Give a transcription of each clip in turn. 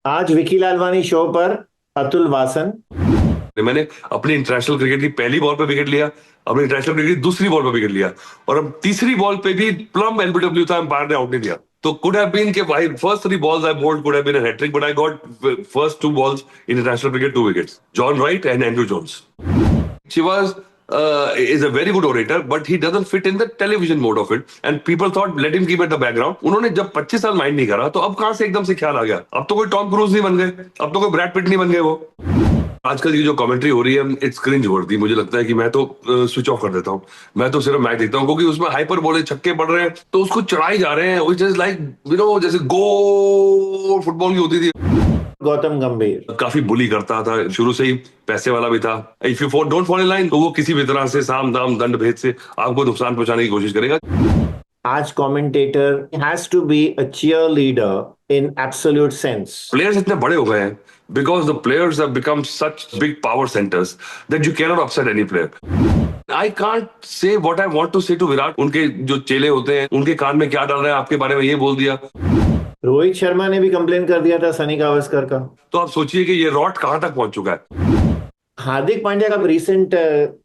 आज विकी लालवानी शो पर अतुल वासन। मैंने अपनी इंटरनेशनल क्रिकेट की पहली बॉल पे विकेट लिया, अपनी इंटरनेशनल क्रिकेट की दूसरी बॉल पे विकेट लिया, और अब तीसरी बॉल पे भी प्लम एलबीडब्ल्यू था, एम्पायर ने आउट नहीं दिया। तो कुड हैव बीन के भाई first three balls I bowled could have been a hat-trick, but I got first two balls in international cricket, two wickets, John Wright and Andrew Jones. Chivas is a very good orator, but he doesn't fit in the television mode of it. And people thought, let him keep at the background. उन्होंने जब 25 साल mind नहीं करा, तो अब कहां से एकदम से ख्याल आ गया? अब तो कोई टॉम क्रूज नहीं बन गए, अब तो कोई ब्रैड पिट नहीं बन गए वो। आजकल की जो कमेंट्री हो रही है, इट्स क्रिंज वर्दी। मुझे लगता है कि मैं तो स्विच ऑफ कर देता हूँ। मैं तो सिर्फ मैच देखता हूँ, क्योंकि उसमें हाइपर बोले छक्के पड़ रहे हैं, तो उसको चढ़ाई जा रहे हैं, व्हिच इज लाइक जैसे गो फुटबॉल की होती थी। गौतम गंभीर। काफी बुली करता था, शुरू से ही पैसे वाला भी था। If you don't follow in line, तो वो किसी भी तरह से साम दाम दंड भेद से आपको नुकसान पहुंचाने की कोशिश करेगा। आज commentator has to be a cheer leader in absolute sense. Players इतने बड़े हो गए हैं, because the players have become such big power centres that you can not upset any player. I can't say what I want to say to Virat. उनके जो चेले होते हैं, उनके कान में क्या डाल रहे हैं, आपके बारे में ये बोल दिया। रोहित शर्मा ने भी कंप्लेन कर दिया था सनी गावस्कर का। तो आप सोचिए कि ये रॉट कहां तक पहुंच चुका है। हार्दिक पांड्या का रिसेंट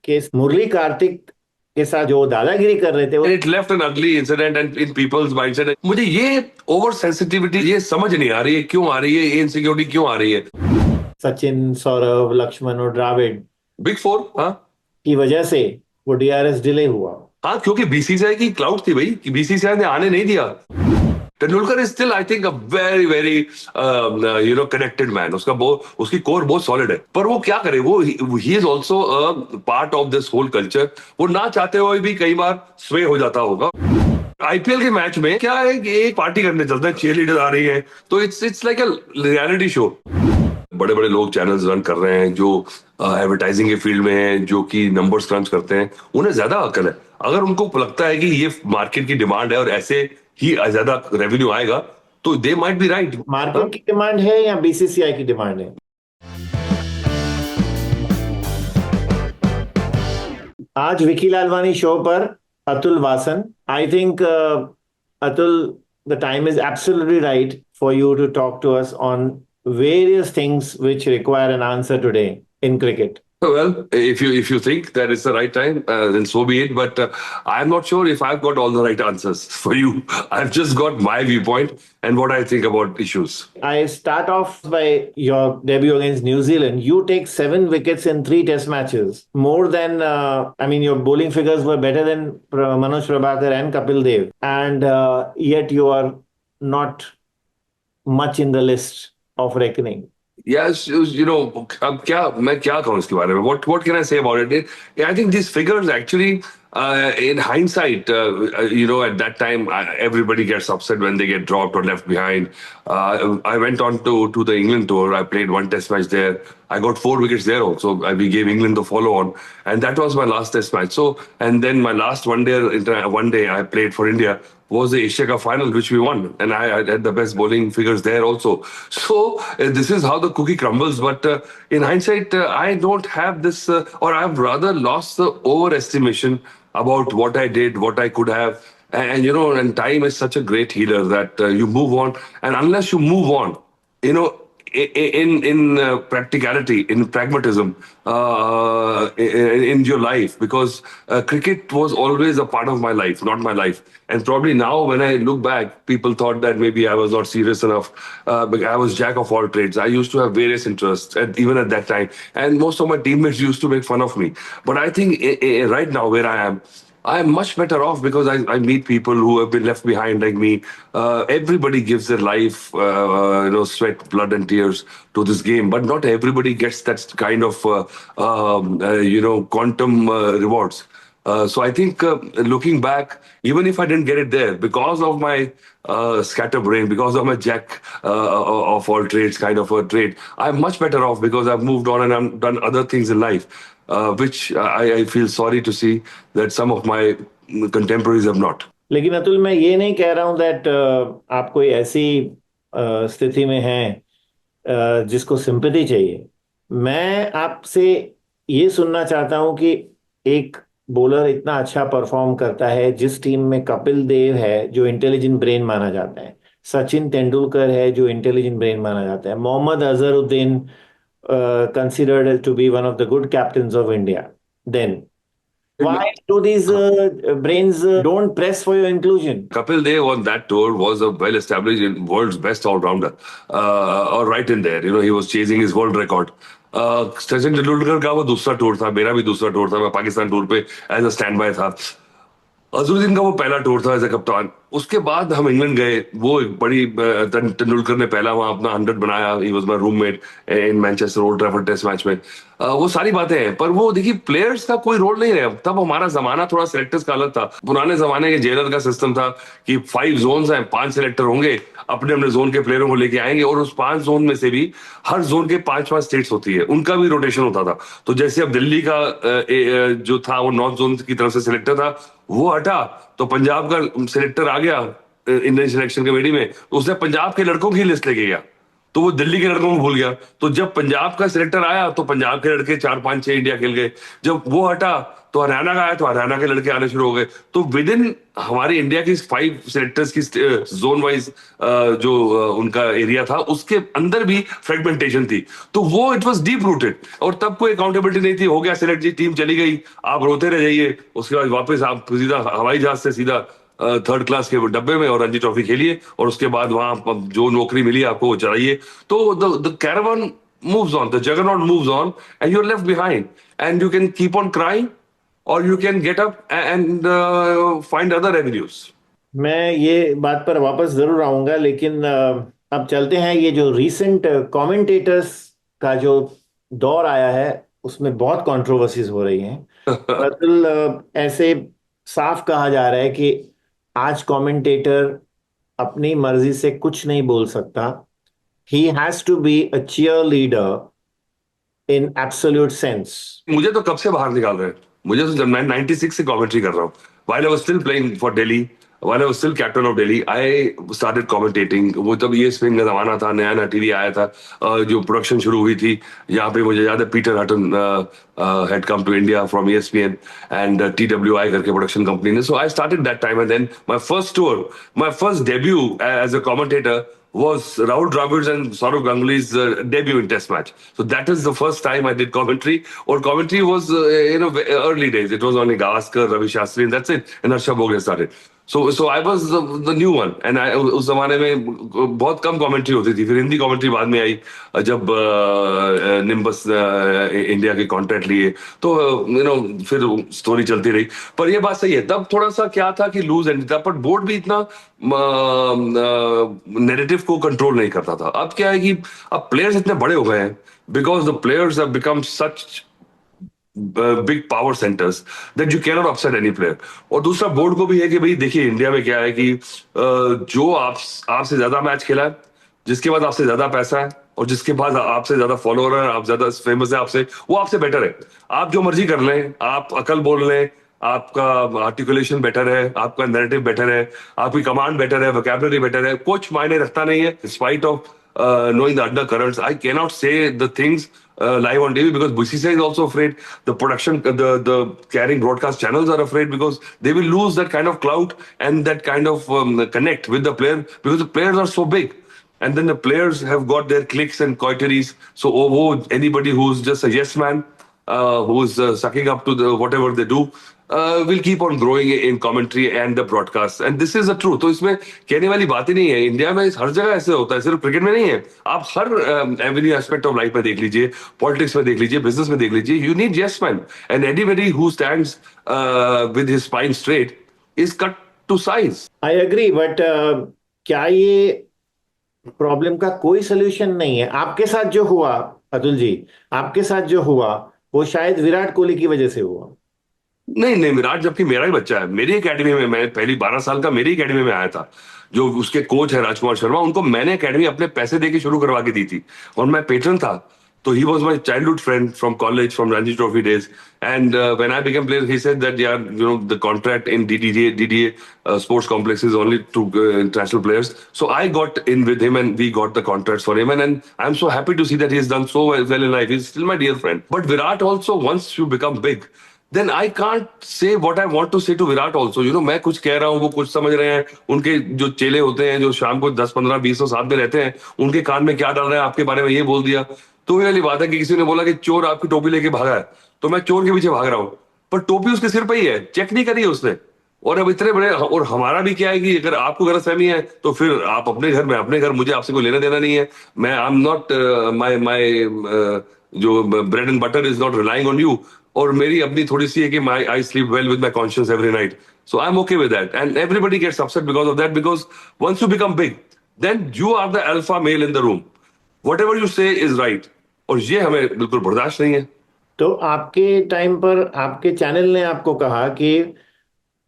केस, मुरली कार्तिक के साथ जो दादागिरी कर रहे थे वो इट लेफ्ट एन अगली incident and in people's mindset. मुझे ये ओवर सेंसिटिविटी ये समझ नहीं आ रही है, क्यों आ रही है, ये इनसिक्योरिटी क्यों आ रही है। सचिन, सौरव, लक्ष्मण और द्राविड बिग फोर, हाँ। की वजह से वो डीआरएस डिले हुआ। हाँ, क्योंकि बीसीसीआई की क्लाउड थी भाई, कि बीसीसीआई ने आने नहीं दिया। Tendulkar is still I think a very very connected man. उसकी कोर बहुत सॉलिड है, पर वो क्या करे, वो he is also part of this whole culture. वो ना चाहते हुए भी कई बार स्वे हो जाता होगा। आईपीएल के मैच में क्या है कि एक पार्टी करने चलते हैं, चीयर लीडर आ रही है, तो it's like a reality show. बड़े बड़े लोग चैनल्स रन कर रहे हैं, जो एडवर्टाइजिंग के फील्ड में हैं, जो कि नंबर्स क्रंच करते हैं, उन्हें ज्यादा अकल है। अगर उनको लगता है कि ये मार्केट की डिमांड है और ऐसे ही ज्यादा रेवेन्यू आएगा, तो they might be right. Market की डिमांड है या बीसीसीआई की डिमांड है? आज विकी लालवानी शो पर Atul Vasan. I think Atul, the time is absolutely right for you to talk to us on various things which require an answer today in cricket. Well, if you think that it's the right time, then so be it. But I'm not sure if I've got all the right answers for you. I've just got my viewpoint and what I think about issues. I start off by your debut against New Zealand. You take 7 wickets in 3 test matches. More than, your bowling figures were better than Manoj Prabhakar and Kapil Dev. And yet you are not much in the list of reckoning. Yes, अब क्या मैं क्या कहूँ इसके बारे में? What can I say about it? I think these figures actually, in hindsight, at that time, everybody gets upset when they get dropped or left behind. I went on to the England tour. I played one test match there. I got 4 wickets there also. We gave England the follow on, and that was my last test match. So, and then my last one day I played for India was the Asia Cup final, which we won, and I had the best bowling figures there also. So this is how the cookie crumbles. But in hindsight, I don't have this, or I've rather lost the overestimation about what I did, what I could have. And time is such a great healer that you move on, and unless you move on, you know, in practicality, in pragmatism, in your life, because cricket was always a part of my life, not my life. And probably now, when I look back, people thought that maybe I was not serious enough. But I was jack of all trades. I used to have various interests, even at that time, and most of my teammates used to make fun of me. But I think right now, where I am, I'm much better off because I meet people who have been left behind like me. Everybody gives their life, sweat, blood, and tears to this game, but not everybody gets that kind of, quantum rewards. So I think looking back, even if I didn't get it there because of my scatterbrain, because of my jack of all trades kind of a trade, I'm much better off because I've moved on and I've done other things in life, which I feel sorry to see that some of my contemporaries have not. लेकिन अतुल, मैं ये नहीं कह रहा हूं that आप कोई ऐसी स्थिति में हैं जिसको सिंपैथी चाहिए। मैं आपसे ये सुनना चाहता हूं कि एक बॉलर इतना अच्छा परफॉर्म करता है जिस टीम में कपिल देव है, जो इंटेलिजेंट ब्रेन माना जाता है, सचिन तेंदुलकर है जो इंटेलिजेंट ब्रेन माना जाता है, Mohammad Azharuddin considered to be one of the good captains of India. Then why do these brains don't press for your inclusion? Kapil Dev on that tour was a well-established world's best all-rounder, or right in there. You know, he was chasing his world record. Sachin Tendulkar का वो दूसरा tour था, मेरा भी दूसरा tour था, मैं Pakistan tour पे एज अ स्टैंड बाय था। अजहरुद्दीन का वो पहला टूर था एज अ कप्तान। उसके बाद हम इंग्लैंड गए, वो एक बड़ी तेंदुलकर ने पहला वहां अपना 100 बनाया, he was my roommate in Manchester Old Trafford test match में। वो सारी बातें हैं, पर वो देखिए प्लेयर्स का कोई रोल नहीं रहा। तब हमारा जमाना थोड़ा सिलेक्टर्स का अलग था। पुराने जमाने के जेलर का सिस्टम था कि 5 जोन्स हैं, 5 सिलेक्टर होंगे, अपने अपने जोन के प्लेयरों को लेके आएंगे, और उस 5 जोन में से भी हर जोन के 5-5 स्टेट्स होती है, उनका भी रोटेशन होता था। तो जैसे अब दिल्ली का जो था वो नॉर्थ जोन की तरफ से सिलेक्टर था, वो हटा तो पंजाब का सिलेक्टर आ गया इंडियन सिलेक्शन कमेटी में, उसने पंजाब के लड़कों की लिस्ट लेके गया, तो वो दिल्ली के लड़कों को भूल गया। तो जब पंजाब का सिलेक्टर आया तो पंजाब के लड़के 4-5-6 इंडिया खेल गए, जब वो हटा तो हरियाणा का आया तो हरियाणा के लड़के आने शुरू हो गए। तो विद इन हमारी इंडिया की 5 सिलेक्टर्स की जोन वाइज जो उनका एरिया था, उसके अंदर भी फ्रेगमेंटेशन थी। तो वो इट वाज डीप रूटेड, और तब कोई अकाउंटेबिलिटी नहीं थी। हो गया सिलेक्ट जी, टीम चली गई, आप रोते रह जाइए, उसके बाद वापस आप सीधा हवाई जहाज से सीधा थर्ड क्लास के डब्बे में और रणजी ट्रॉफी खेलिए, और उसके बाद वहां जो नौकरी मिली आपको वो चलाइए। तो the caravan moves on, the juggernaut moves on, and you're left behind, and you can keep on crying, or you can get up and find other avenues. मैं ये बात पर वापस जरूर आऊंगा, लेकिन अब चलते हैं। ये जो रीसेंट कमेंटेटर्स का जो दौर आया है उसमें बहुत कंट्रोवर्सीज हो रही हैं। दरअसल ऐसे साफ कहा जा रहा है कि आज कमेंटेटर अपनी मर्जी से कुछ नहीं बोल सकता। He has to be a cheer leader in absolute sense. मुझे तो कब से बाहर निकाल रहे हैं। मुझे तो जब मैं 96 से कमेंट्री कर रहा हूँ, while I was still playing for Delhi, while I was still captain of Delhi, I started commentating. वो तब ESPN का जमाना था, नया नया टीवी आया था, जो प्रोडक्शन शुरू हुई थी यहाँ पे। मुझे याद है Peter Hutton had come to India from ESPN and TWI करके प्रोडक्शन कंपनी ने। So I started that time, and then my first tour, my first debut as a commentator was Rahul Dravid's and Saurav Ganguly's debut in Test match. So that is the first time I did commentary. Or commentary was, early days. It was only Gavaskar, Ravi Shastri, and that's it. And Harsha Bhogle started. So I was the new one. And उस जमाने में बहुत कम commentary होती थी। फिर Hindi commentary बाद में आई, जब निम्बस इंडिया के कॉन्ट्रैक्ट लिए, तो फिर स्टोरी चलती रही। पर ये बात सही है, तब थोड़ा सा क्या था कि लूज एंड था, पर बोर्ड भी इतना नैरेटिव को कंट्रोल नहीं करता था। अब क्या है कि अब प्लेयर्स इतने बड़े हो गए हैं, because the players have become such big power centres that you cannot upset any player. और दूसरा बोर्ड को भी है कि भाई देखिए इंडिया में क्या है कि जो आपसे ज्यादा मैच खेला है, जिसके बाद आपसे ज्यादा पैसा है, और जिसके बाद आपसे ज्यादा फॉलोअर है, आप ज्यादा फेमस है आपसे, वो आपसे बेटर है। आप जो मर्जी कर लें, आप अकल बोल लें, आपका आर्टिकुलेशन बेटर है, आपका नैरेटिव बेटर है, आपकी कमांड बेटर है, वोकैबुलरी बेटर है, कुछ मायने रखता नहीं है। Spite of knowing the undercurrents, I cannot say the things live on TV, because BCCI is also afraid. The production, the carrying broadcast channels are afraid, because they will lose that kind of clout and that kind of connect with the player, because the players are so big. And then the players have got their cliques and coteries. So anybody who's just a yes man, who's sucking up to whatever they do, will keep on growing in commentary and the broadcast. And this is the truth. तो इसमें कहने वाली बात ही नहीं है। India में हर जगह ऐसे होता है, सिर्फ क्रिकेट में नहीं है। आप हर एवरी एस्पेक्ट ऑफ लाइफ में देख लीजिए, पॉलिटिक्स में देख लीजिए, बिजनेस में देख लीजिए, you need yes man, and anybody who stands with his spine straight is cut to size. I agree, but क्या ये प्रॉब्लम का कोई सोल्यूशन नहीं है? आपके साथ जो हुआ अतुल जी, आपके साथ जो हुआ वो शायद विराट कोहली की वजह से हुआ। नहीं नहीं, विराट जबकि मेरा ही बच्चा है, मेरी एकेडमी में, मैं पहली 12 साल का मेरी एकेडमी में आया था। जो उसके कोच है राजकुमार शर्मा, उनको मैंने एकेडमी अपने पैसे देके शुरू करवा के दी थी, और मैं पेट्रन था। तो he was my childhood friend from college, from Ranji trophy days, and when I became player he said that यार the contract in DDA sports complex is only to international players. So I got in with him, and we got the contracts for him, and I'm so happy to see that he has done so well in life. He's still my dear friend. But Virat also, once you become big, then I can't say what I want to say to Virat also. You know, मैं कुछ कह रहा हूँ, वो कुछ समझ रहे हैं, उनके जो चेले होते हैं, जो शाम को 10, 15, 20 लोग साथ में रहते हैं, उनके कान में क्या डाल रहे हैं, आपके बारे में ये बोल दिया। तो ये वाली बात है कि किसी ने बोला कि चोर आपकी टोपी लेके भागा है, तो मैं चोर के पीछे भाग रहा हूँ, पर टोपी उसके सिर पे ही है, चेक नहीं करी है उसने। और अब इतने बड़े, और हमारा भी क्या है कि अगर आपको गलतफहमी है तो फिर आप अपने घर में अपने घर, मुझे आपसे कोई लेना देना नहीं है। मैं I am not my my जो bread and butter is not relying on you. और मेरी अपनी थोड़ी सी है कि my I sleep well with my conscious every night, so I am okay with that, and everybody gets upset because of that, because once you become big then you are the alpha male in the room, whatever you say is right, और ये हमें बिल्कुल बर्दाश्त नहीं है। तो आपके time पर आपके चैनल ने आपको कहा कि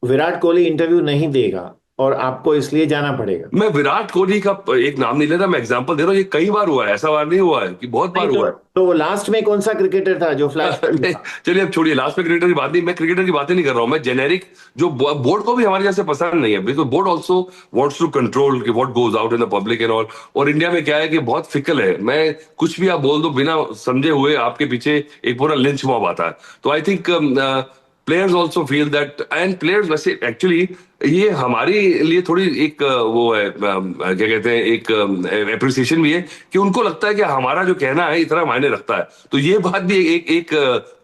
विराट कोहली इंटरव्यू नहीं देगा और आपको इसलिए जाना पड़ेगा। मैं विराट कोहली का एक नाम नहीं ले रहा, मैं एग्जांपल दे रहा हूँ, ये कई बार हुआ है, ऐसा बार नहीं हुआ है कि बहुत बार नहीं हुआ है। तो वो लास्ट में कौन सा क्रिकेटर था जो फ्लैश नहीं, चलिए अब छोड़िए, लास्ट में क्रिकेटर की बात नहीं, मैं क्रिकेटर की बातें नहीं कर रहा हूँ, मैं जेनेरिक जो बोर्ड को भी हमारे जैसे पसंद नहीं है, because board also wants to control कि what goes out in the public and all. और इंडिया में क्या है कि बहुत फिकल है, मैं कुछ भी आप बोल दो बिना समझे हुए, आपके पीछे एक पूरा लिंच मॉब आता है। तो I think players also feel that, and players वैसे एक्चुअली ये हमारे लिए थोड़ी एक वो है, क्या कहते हैं, एक एप्रिसिएशन भी है कि उनको लगता है कि हमारा जो कहना है इतना मायने रखता है, तो ये बात भी एक एक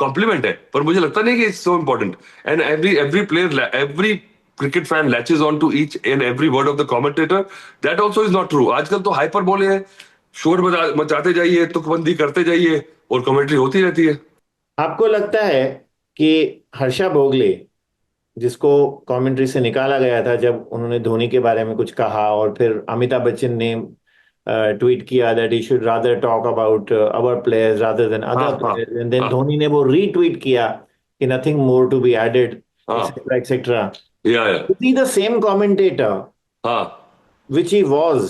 कॉम्प्लीमेंट है, पर मुझे लगता नहीं कि it's so important. And every player, every cricket fan latches on to each and every word of the commentator, that also is not true. आजकल तो हाइपर बोले हैं, शोर मचाते जाइए, तुकबंदी करते जाइए, और कमेंट्री होती रहती है। आपको लगता है कि हर्षा भोगले, जिसको कमेंट्री से निकाला गया था जब उन्होंने धोनी के बारे में कुछ कहा, और फिर अमिताभ बच्चन ने ट्वीट किया that he should rather talk about our players rather than हाँ अदर हाँ प्लेयर्स, एंड देन हाँ धोनी ने वो रीट्वीट किया कि nothing more to be added हाँ, एक्सेट्रा एक्सेट्रा। या is he the same commentator हाँ। Which he was?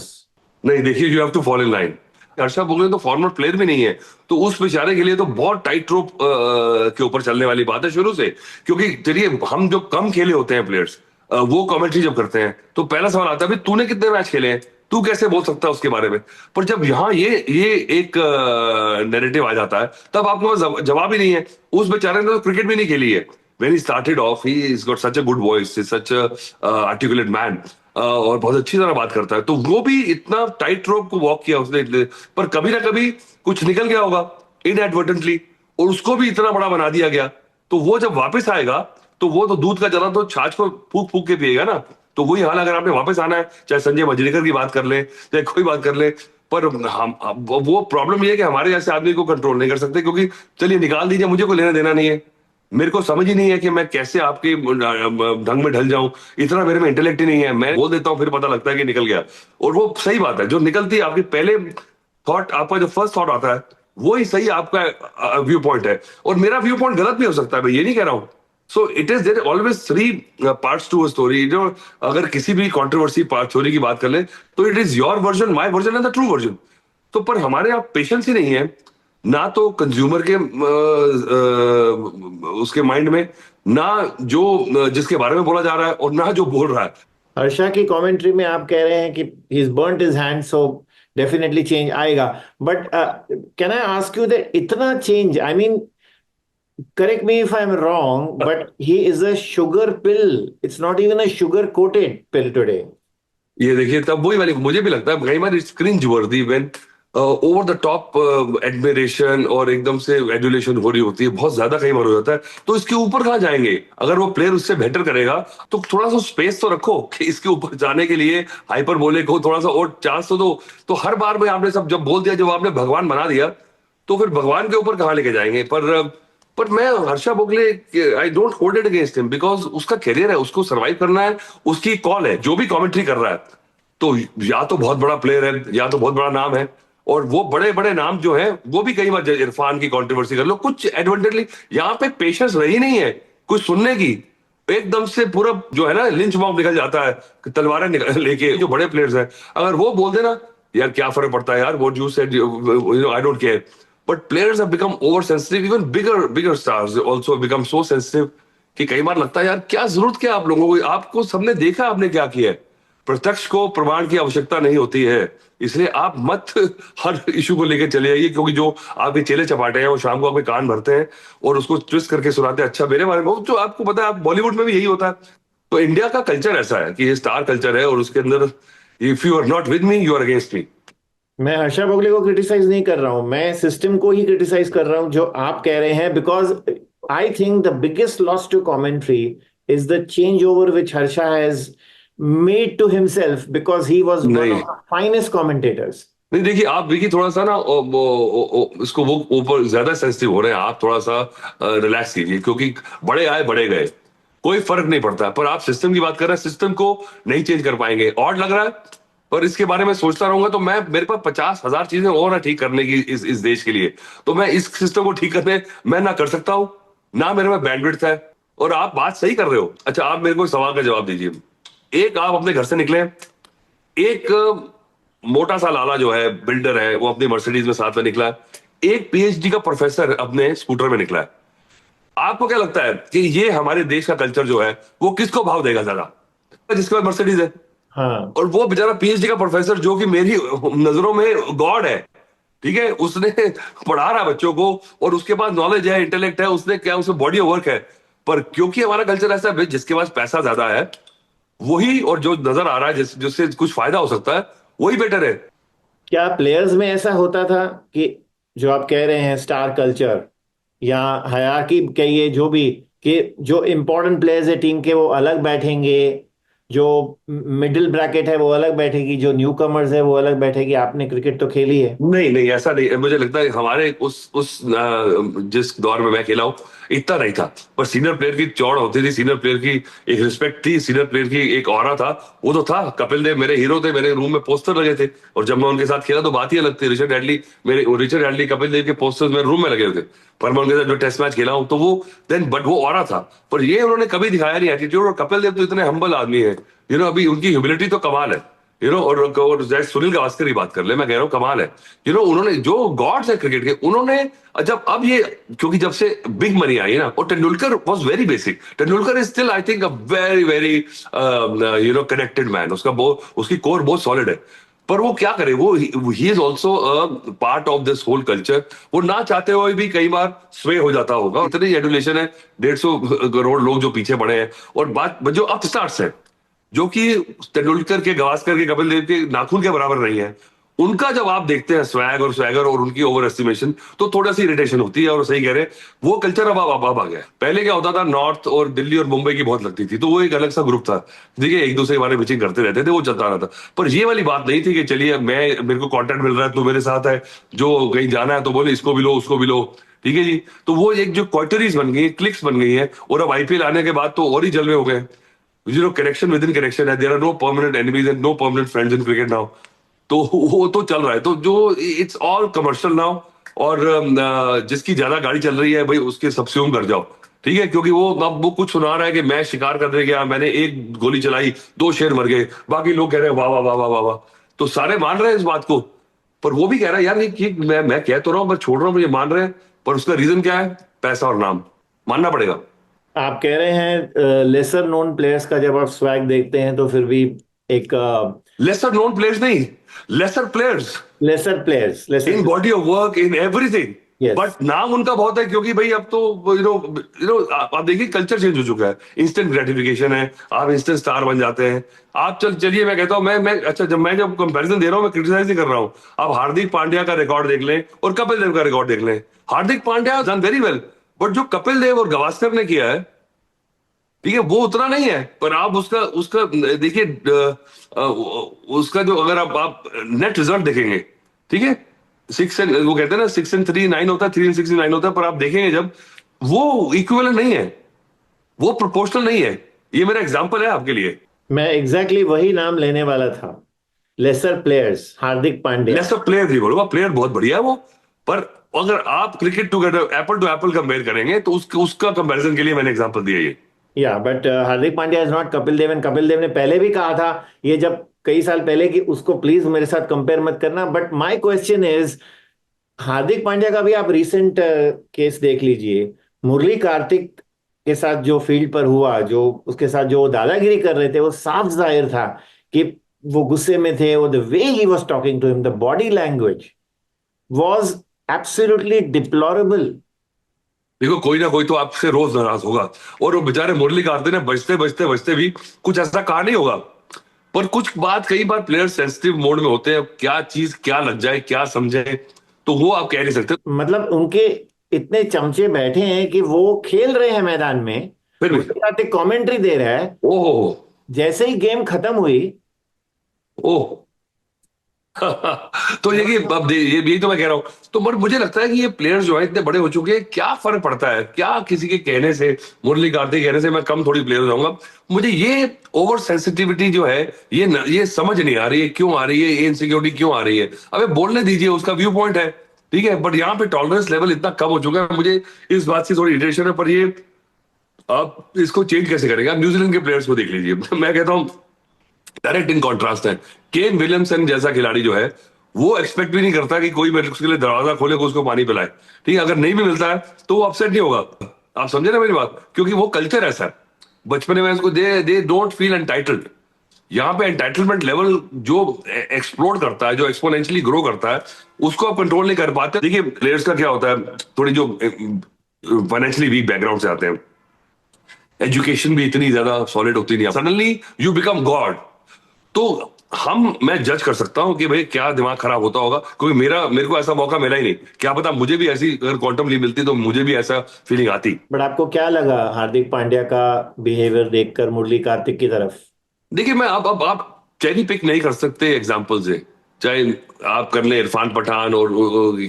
नहीं, देखिए, you have to follow in line. Harsha Bhogle तो फॉर्मर प्लेयर भी नहीं है, तो उस बेचारे के लिए तो बहुत टाइट रोप के ऊपर चलने वाली बात है शुरू से। क्योंकि चलिए, हम जो कम खेले होते हैं प्लेयर्स, वो कमेंट्री जब करते हैं तो पहला सवाल आता है, भाई तूने कितने मैच खेले हैं, तू कैसे बोल सकता है उसके बारे में। पर जब यहाँ ये एक नैरेटिव आ जाता है, तब आपके पास जवाब ही नहीं है। उस बेचारे ने तो क्रिकेट भी नहीं खेली है। When he started off, he's got such a good voice, he's such a articulate man, और बहुत अच्छी तरह बात करता है, तो वो भी इतना टाइट रोप को वॉक किया उसने, पर कभी ना कभी कुछ निकल गया होगा इनएडवर्टेंटली, और उसको भी इतना बड़ा बना दिया गया। तो वो जब वापस आएगा, तो वो तो दूध का जरा तो छाछ को फूक फूक के पिएगा ना। तो वही हाल, अगर आपने वापस आना है, चाहे संजय मंजरेकर की बात कर ले, चाहे कोई बात कर ले, पर वो प्रॉब्लम ये है कि हमारे जैसे आदमी को कंट्रोल नहीं कर सकते, क्योंकि चलिए निकाल दीजिए, मुझे कोई लेना देना नहीं है, मेरे को समझ ही नहीं है कि मैं कैसे आपके ढंग में ढल जाऊं, इतना मेरे में इंटेलेक्ट ही नहीं है। मैं बोल देता हूं, फिर पता लगता है कि निकल गया। और वो सही बात है, जो निकलती है आपकी पहले थॉट, आपका जो फर्स्ट थॉट आता है, वो ही सही आपका व्यू पॉइंट है। और मेरा व्यू पॉइंट गलत भी हो सकता है, मैं ये नहीं कह रहा हूं। So it is there always three parts to a story. जो अगर किसी भी कंट्रोवर्सी पार्ट स्टोरी की बात कर ले, तो it is your version, my version and the true version. तो पर हमारे यहाँ पेशेंस ही नहीं है, ना तो कंज्यूमर के उसके माइंड में, ना जो जिसके बारे में बोला जा रहा है, और ना जो बोल रहा है। हर्षा की कमेंट्री में आप कह रहे हैं कि he is burnt his hand, so definitely change आएगा। But can I ask you that इतना change, I mean, correct me if I'm wrong, but he is a sugar pill. It's not even a sugar coated pill today. ये देखिए, तब वही वाली मुझे भी लगता है कई बार इट्स क्रिंज वर्दी when over the top admiration और एकदम से एडुलेशन हो रही होती है, बहुत ज्यादा कई बार हो जाता है। तो इसके ऊपर कहाँ जाएंगे? अगर वो प्लेयर उससे बेटर करेगा, तो थोड़ा सा स्पेस तो रखो कि इसके ऊपर जाने के लिए हाइपर बोले को थोड़ा सा और चांस तो दो। तो हर बार में आपने सब जब बोल दिया, जब आपने भगवान बना दिया, तो फिर भगवान के ऊपर कहाँ लेके जाएंगे? पर मैं Harsha Bhogle, I don't hold it against him, because उसका करियर है, उसको सर्वाइव करना है, उसकी कॉल है। जो भी कमेंट्री कर रहा है, तो या तो बहुत बड़ा प्लेयर है, या तो बहुत बड़ा नाम है। और वो बड़े बड़े नाम जो है, वो भी कई बार इरफान की कंट्रोवर्सी कर लो, कुछ एडवांटेजली यहाँ पे पेशेंस रही नहीं है कुछ सुनने की। एकदम से पूरा जो है ना लिंच मॉब निकल जाता है, तलवारें लेके। जो बड़े प्लेयर्स हैं, अगर वो बोल देना, यार क्या फर्क पड़ता है यार, what you said, I don't care. But players have become over sensitive, even bigger stars also become so sensitive, कि कई बार लगता है यार क्या जरूरत क्या आप लोगों को, आपको सबने देखा आपने क्या किया है। प्रत्यक्ष को प्रमाण की आवश्यकता नहीं होती है, इसलिए आप मत हर इशू को लेकर चले जाइए, क्योंकि जो आपके चेले चपाटे हैं वो शाम को आपके कान भरते हैं और उसको ट्विस्ट करके सुनाते हैं अच्छा मेरे बारे में। जो आपको पता है, आप बॉलीवुड में भी यही होता है। तो इंडिया का कल्चर ऐसा है कि ये स्टार कल्चर है, और उसके अंदर if you are not with me you are against me. मैं हर्षा भोगले को क्रिटिसाइज नहीं कर रहा हूं, मैं सिस्टम को ही क्रिटिसाइज कर रहा हूं जो आप कह रहे हैं, because I think the biggest loss to commentary is the change over which Harsha has made to himself, because he was one नहीं ऑफ द फाइनेस्ट कमेंटेटर्स। नहीं, देखिए आप देखिए थोड़ा सा ना इसको वो ऊपर ज्यादा सेंसिटिव हो रहे हैं आप, थोड़ा सा रिलैक्स कीजिए, क्योंकि बड़े आए बड़े गए, कोई फर्क नहीं पड़ता। पर आप सिस्टम की बात कर रहे हैं, सिस्टम को नहीं चेंज कर पाएंगे, और लग रहा है। पर इसके बारे में सोचता रहूंगा तो मैं, मेरे पास 50,000 चीजें और है ठीक करने की इस देश के लिए। तो मैं इस सिस्टम को ठीक करने मैं ना कर सकता हूं, ना मेरे में बैंडविड्थ है। और आप बात सही कर रहे हो। अच्छा, आप मेरे को एक सवाल का जवाब दीजिए। एक आप अपने घर से निकले, एक मोटा सा लाला जो है बिल्डर है, वो अपनी मर्सिडीज में साथ में निकला है, एक पीएचडी का प्रोफेसर अपने स्कूटर में निकला है। आपको क्या लगता है कि ये हमारे देश का कल्चर जो है वो किसको भाव देगा ज्यादा? जिसके पास मर्सिडीज है। हाँ, और वो बेचारा पीएचडी का प्रोफेसर जो कि मेरी नजरों में गॉड है, ठीक है, उसने पढ़ा रहा बच्चों को और उसके पास नॉलेज है, इंटेलेक्ट है, उसने क्या, उसमें बॉडी ऑफ वर्क है। पर क्योंकि हमारा कल्चर ऐसा है, जिसके पास पैसा ज्यादा है वही, और जो नजर आ रहा है जिससे कुछ फायदा हो सकता है वही बेटर है। क्या प्लेयर्स में ऐसा होता था कि जो आप कह रहे हैं स्टार कल्चर या हायरार्की कहिए जो भी, कि जो इंपॉर्टेंट प्लेयर्स है टीम के वो अलग बैठेंगे, जो मिडिल ब्रैकेट है वो अलग बैठेगी, जो न्यू कमर्स है वो अलग बैठेगी? आपने क्रिकेट तो खेली है। नहीं नहीं, ऐसा नहीं, मुझे लगता है हमारे उस जिस दौर में मैं खेला हूँ इतना नहीं था। पर सीनियर प्लेयर की चौड़ होती थी, सीनियर प्लेयर की एक रिस्पेक्ट थी, सीनियर प्लेयर की एक ऑरा था। वो तो था। कपिल देव मेरे हीरो थे, मेरे रूम में पोस्टर लगे थे, और जब मैं उनके साथ खेला तो बात ही अलग थी। रिचर्ड हैडली कपिल देव के पोस्टर्स मेरे रूम में लगे हुए थे। पर मैं उनके साथ जो टेस्ट मैच खेला हूँ तो वो देन, बट वो ऑरा था। पर ये उन्होंने कभी दिखाया नहीं एटीट्यूड। और कपिल देव तो इतने हम्बल आदमी है, अभी उनकी ह्यूमिलिटी तो कमाल है। और जैसे सुनील गावस्कर की बात कर ले, मैं कह रहा हूँ कमाल है। उन्होंने जो गॉड्स है क्रिकेट के, उन्होंने जब अब ये, क्योंकि जब से बिग मनी आई है ना, और Tendulkar was very basic. Tendulkar is still I think a very very connected man. उसकी कोर बहुत सॉलिड है। पर वो क्या करे, वो he is also a part of this whole culture. वो ना चाहते हुए भी कई बार स्वे हो जाता होगा। इतनी एडुलेशन है, 150 करोड़ लोग जो पीछे पड़े हैं। और बात जो अपस्टार्ट्स है, जो कि तेंदुलकर के, गावस्कर के, कपिल देव के नाखून के बराबर नहीं है, उनका जब आप देखते हैं स्वैगर और उनकी ओवर एस्टिमेशन, तो थोड़ा सी इरिटेशन होती है। और सही कह रहे हैं, वो कल्चर अब आ गया। पहले क्या होता था, नॉर्थ और दिल्ली और मुंबई की बहुत लगती थी, तो वो एक अलग सा ग्रुप था। देखिए, एक दूसरे के बारे में बिचिंग करते रहते थे, वो चलता रहता। पर ये वाली बात नहीं थी कि चलिए मेरे को कॉन्ट्रैक्ट मिल रहा है तो मेरे साथ है, जो कहीं जाना है तो बोले इसको भी लो उसको भी लो, ठीक है जी। तो वो एक जो क्वार्टरीज बन गई है, क्लिक्स बन गई है। और अब आईपीएल आने के बाद तो और ही जलवे हो गए। कनेक्शन विद इन कनेक्शन है, there are no permanent enemies and no permanent friends in cricket now. तो वो तो चल रहा है, तो जो इट्स ऑल कमर्शियल नाउ। और जिसकी ज्यादा गाड़ी चल रही है भाई, उसके सबस्यूम कर जाओ, ठीक है। क्योंकि वो अब वो कुछ सुना रहा है कि मैं शिकार करने गया, मैंने एक गोली चलाई, 2 शेर मर गए, बाकी लोग कह रहे हैं वाह वाह वाह वाह वाह वाह। तो सारे मान रहे हैं इस बात को। पर वो भी कह रहा है यार, ये मैं कह तो रहा हूँ, मैं छोड़ रहा हूँ, ये मान रहे हैं। पर उसका रीजन क्या है? पैसा और नाम, मानना पड़ेगा। आप कह रहे हैं लेसर नोन प्लेयर्स का जब आप स्वैग देखते हैं तो फिर भी एक लेसर नोन प्लेयर्स नहीं, lesser players lesser players, in lesser, body of work, in everything. Yes. But नाम उनका बहुत है, क्योंकि भाई अब तो आप देखिए कल्चर चेंज हो चुका है। इंस्टेंट ग्रेटिफिकेशन है, आप इंस्टेंट स्टार बन जाते हैं। आप चलिए, मैं कहता हूं, मैं अच्छा, जब कंपैरिजन दे रहा हूं, मैं क्रिटिसाइज नहीं कर रहा हूं। आप हार्दिक पांड्या का रिकॉर्ड देख लें और कपिल देव का रिकॉर्ड देख लें। Hardik Pandya done very well, but जो कपिल देव और गावस्कर ने किया है, ठीक है, वो उतना नहीं है। पर आप उसका उसका देखिए, उसका जो, अगर आप नेट रिजल्ट देखेंगे, ठीक है, वो कहते हैं ना 6 and 3 9 होता है, 3 and 6 9 होता है। पर आप देखेंगे जब, वो इक्विवेलेंट नहीं है, वो प्रोपोर्शनल नहीं है। ये मेरा एग्जांपल है आपके लिए। मैं एग्जैक्टली exactly वही नाम लेने वाला था, laser players, Hardik Pandya. Laser player नहीं बोलूंगा, प्लेयर बहुत बढ़िया है वो। पर अगर आप cricket together apple to apple compare करेंगे तो उसका कंपैरिजन के लिए मैंने एग्जांपल दिया ये। या but Hardik Pandya is not Kapil Dev, and Kapil Dev ने पहले भी कहा था ये, जब कई साल पहले, कि उसको प्लीज मेरे साथ कंपेयर मत करना। But my question is, Hardik Pandya का भी आप रिसेंट केस देख लीजिए। मुरली कार्तिक के साथ जो फील्ड पर हुआ, जो उसके साथ जो दादागिरी कर रहे थे, वो साफ जाहिर था कि वो गुस्से में थे, वो the way he was talking to him, the body language was absolutely deplorable. देखो कोई ना कोई तो आपसे रोज नाराज होगा, और वो बेचारे मुरली कार्तिक ने बजते बजते बजते भी कुछ ऐसा कहा नहीं होगा। पर कुछ बात, कई बार प्लेयर सेंसिटिव मोड में होते हैं, क्या चीज क्या लग जाए क्या समझे, तो वो आप कह नहीं सकते। मतलब उनके इतने चमचे बैठे हैं कि वो खेल रहे हैं मैदान में, फिर भी मुझे कार्तिक कमेंट्री दे रहा है, ओहो, जैसे ही गेम खत्म हुई। ओह तो ये कि अब ये यही तो मैं कह रहा हूँ। तो पर मुझे लगता है कि ये प्लेयर्स जो है इतने बड़े हो चुके हैं, क्या फर्क पड़ता है, क्या किसी के कहने से, मुरली कार्तिक कहने से मैं कम थोड़ी प्लेयर हो जाऊंगा। मुझे ये ओवर सेंसिटिविटी जो है, ये समझ नहीं आ रही है, क्यों आ रही है, ये इनसिक्योरिटी क्यों आ रही है। अबे बोलने दीजिए, उसका व्यू पॉइंट है, ठीक है, बट यहाँ पे टॉलरेंस लेवल इतना कम हो चुका है, मुझे इस बात की थोड़ी इरिटेशन है। पर ये आप इसको चेंज कैसे करेंगे? आप न्यूजीलैंड के प्लेयर्स को देख लीजिए मैं कहता हूँ डायरेक्ट इन कॉन्ट्रास्ट है। केन विलियमसन जैसा खिलाड़ी जो है, वो एक्सपेक्ट भी नहीं करता कि कोई मेरे उसके लिए दरवाजा खोले को उसको पानी पिलाए, ठीक है, अगर नहीं भी मिलता है तो वो अपसेट नहीं होगा। आप समझे ना मेरी बात, क्योंकि वो कल्चर ऐसा है बचपन में उसको, दे दे डोंट फील एंटाइटल्ड। यहाँ पे एंटाइटलमेंट लेवल जो एक्सप्लोड करता है, जो एक्सपोनेंशियली ग्रो करता है, उसको आप कंट्रोल नहीं कर पाते। देखिए प्लेयर्स का क्या होता है, थोड़ी जो फाइनेंशियली वीक बैकग्राउंड से आते हैं, एजुकेशन भी इतनी ज्यादा सॉलिड होती नहीं, सडनली यू बिकम गॉड। तो मैं जज कर सकता हूं कि भाई क्या दिमाग खराब होता होगा, क्योंकि मेरे को ऐसा मौका मिला ही नहीं। क्या पता मुझे भी ऐसी, अगर क्वांटम लीप मिलती तो मुझे भी ऐसा फीलिंग आती। बट आपको क्या लगा हार्दिक पांड्या का बिहेवियर देखकर मुरली कार्तिक की तरफ? देखिए मैं अब आप चेरी पिक नहीं कर सकते एग्जाम्पल से, चाहे आप कर लें इरफान पठान और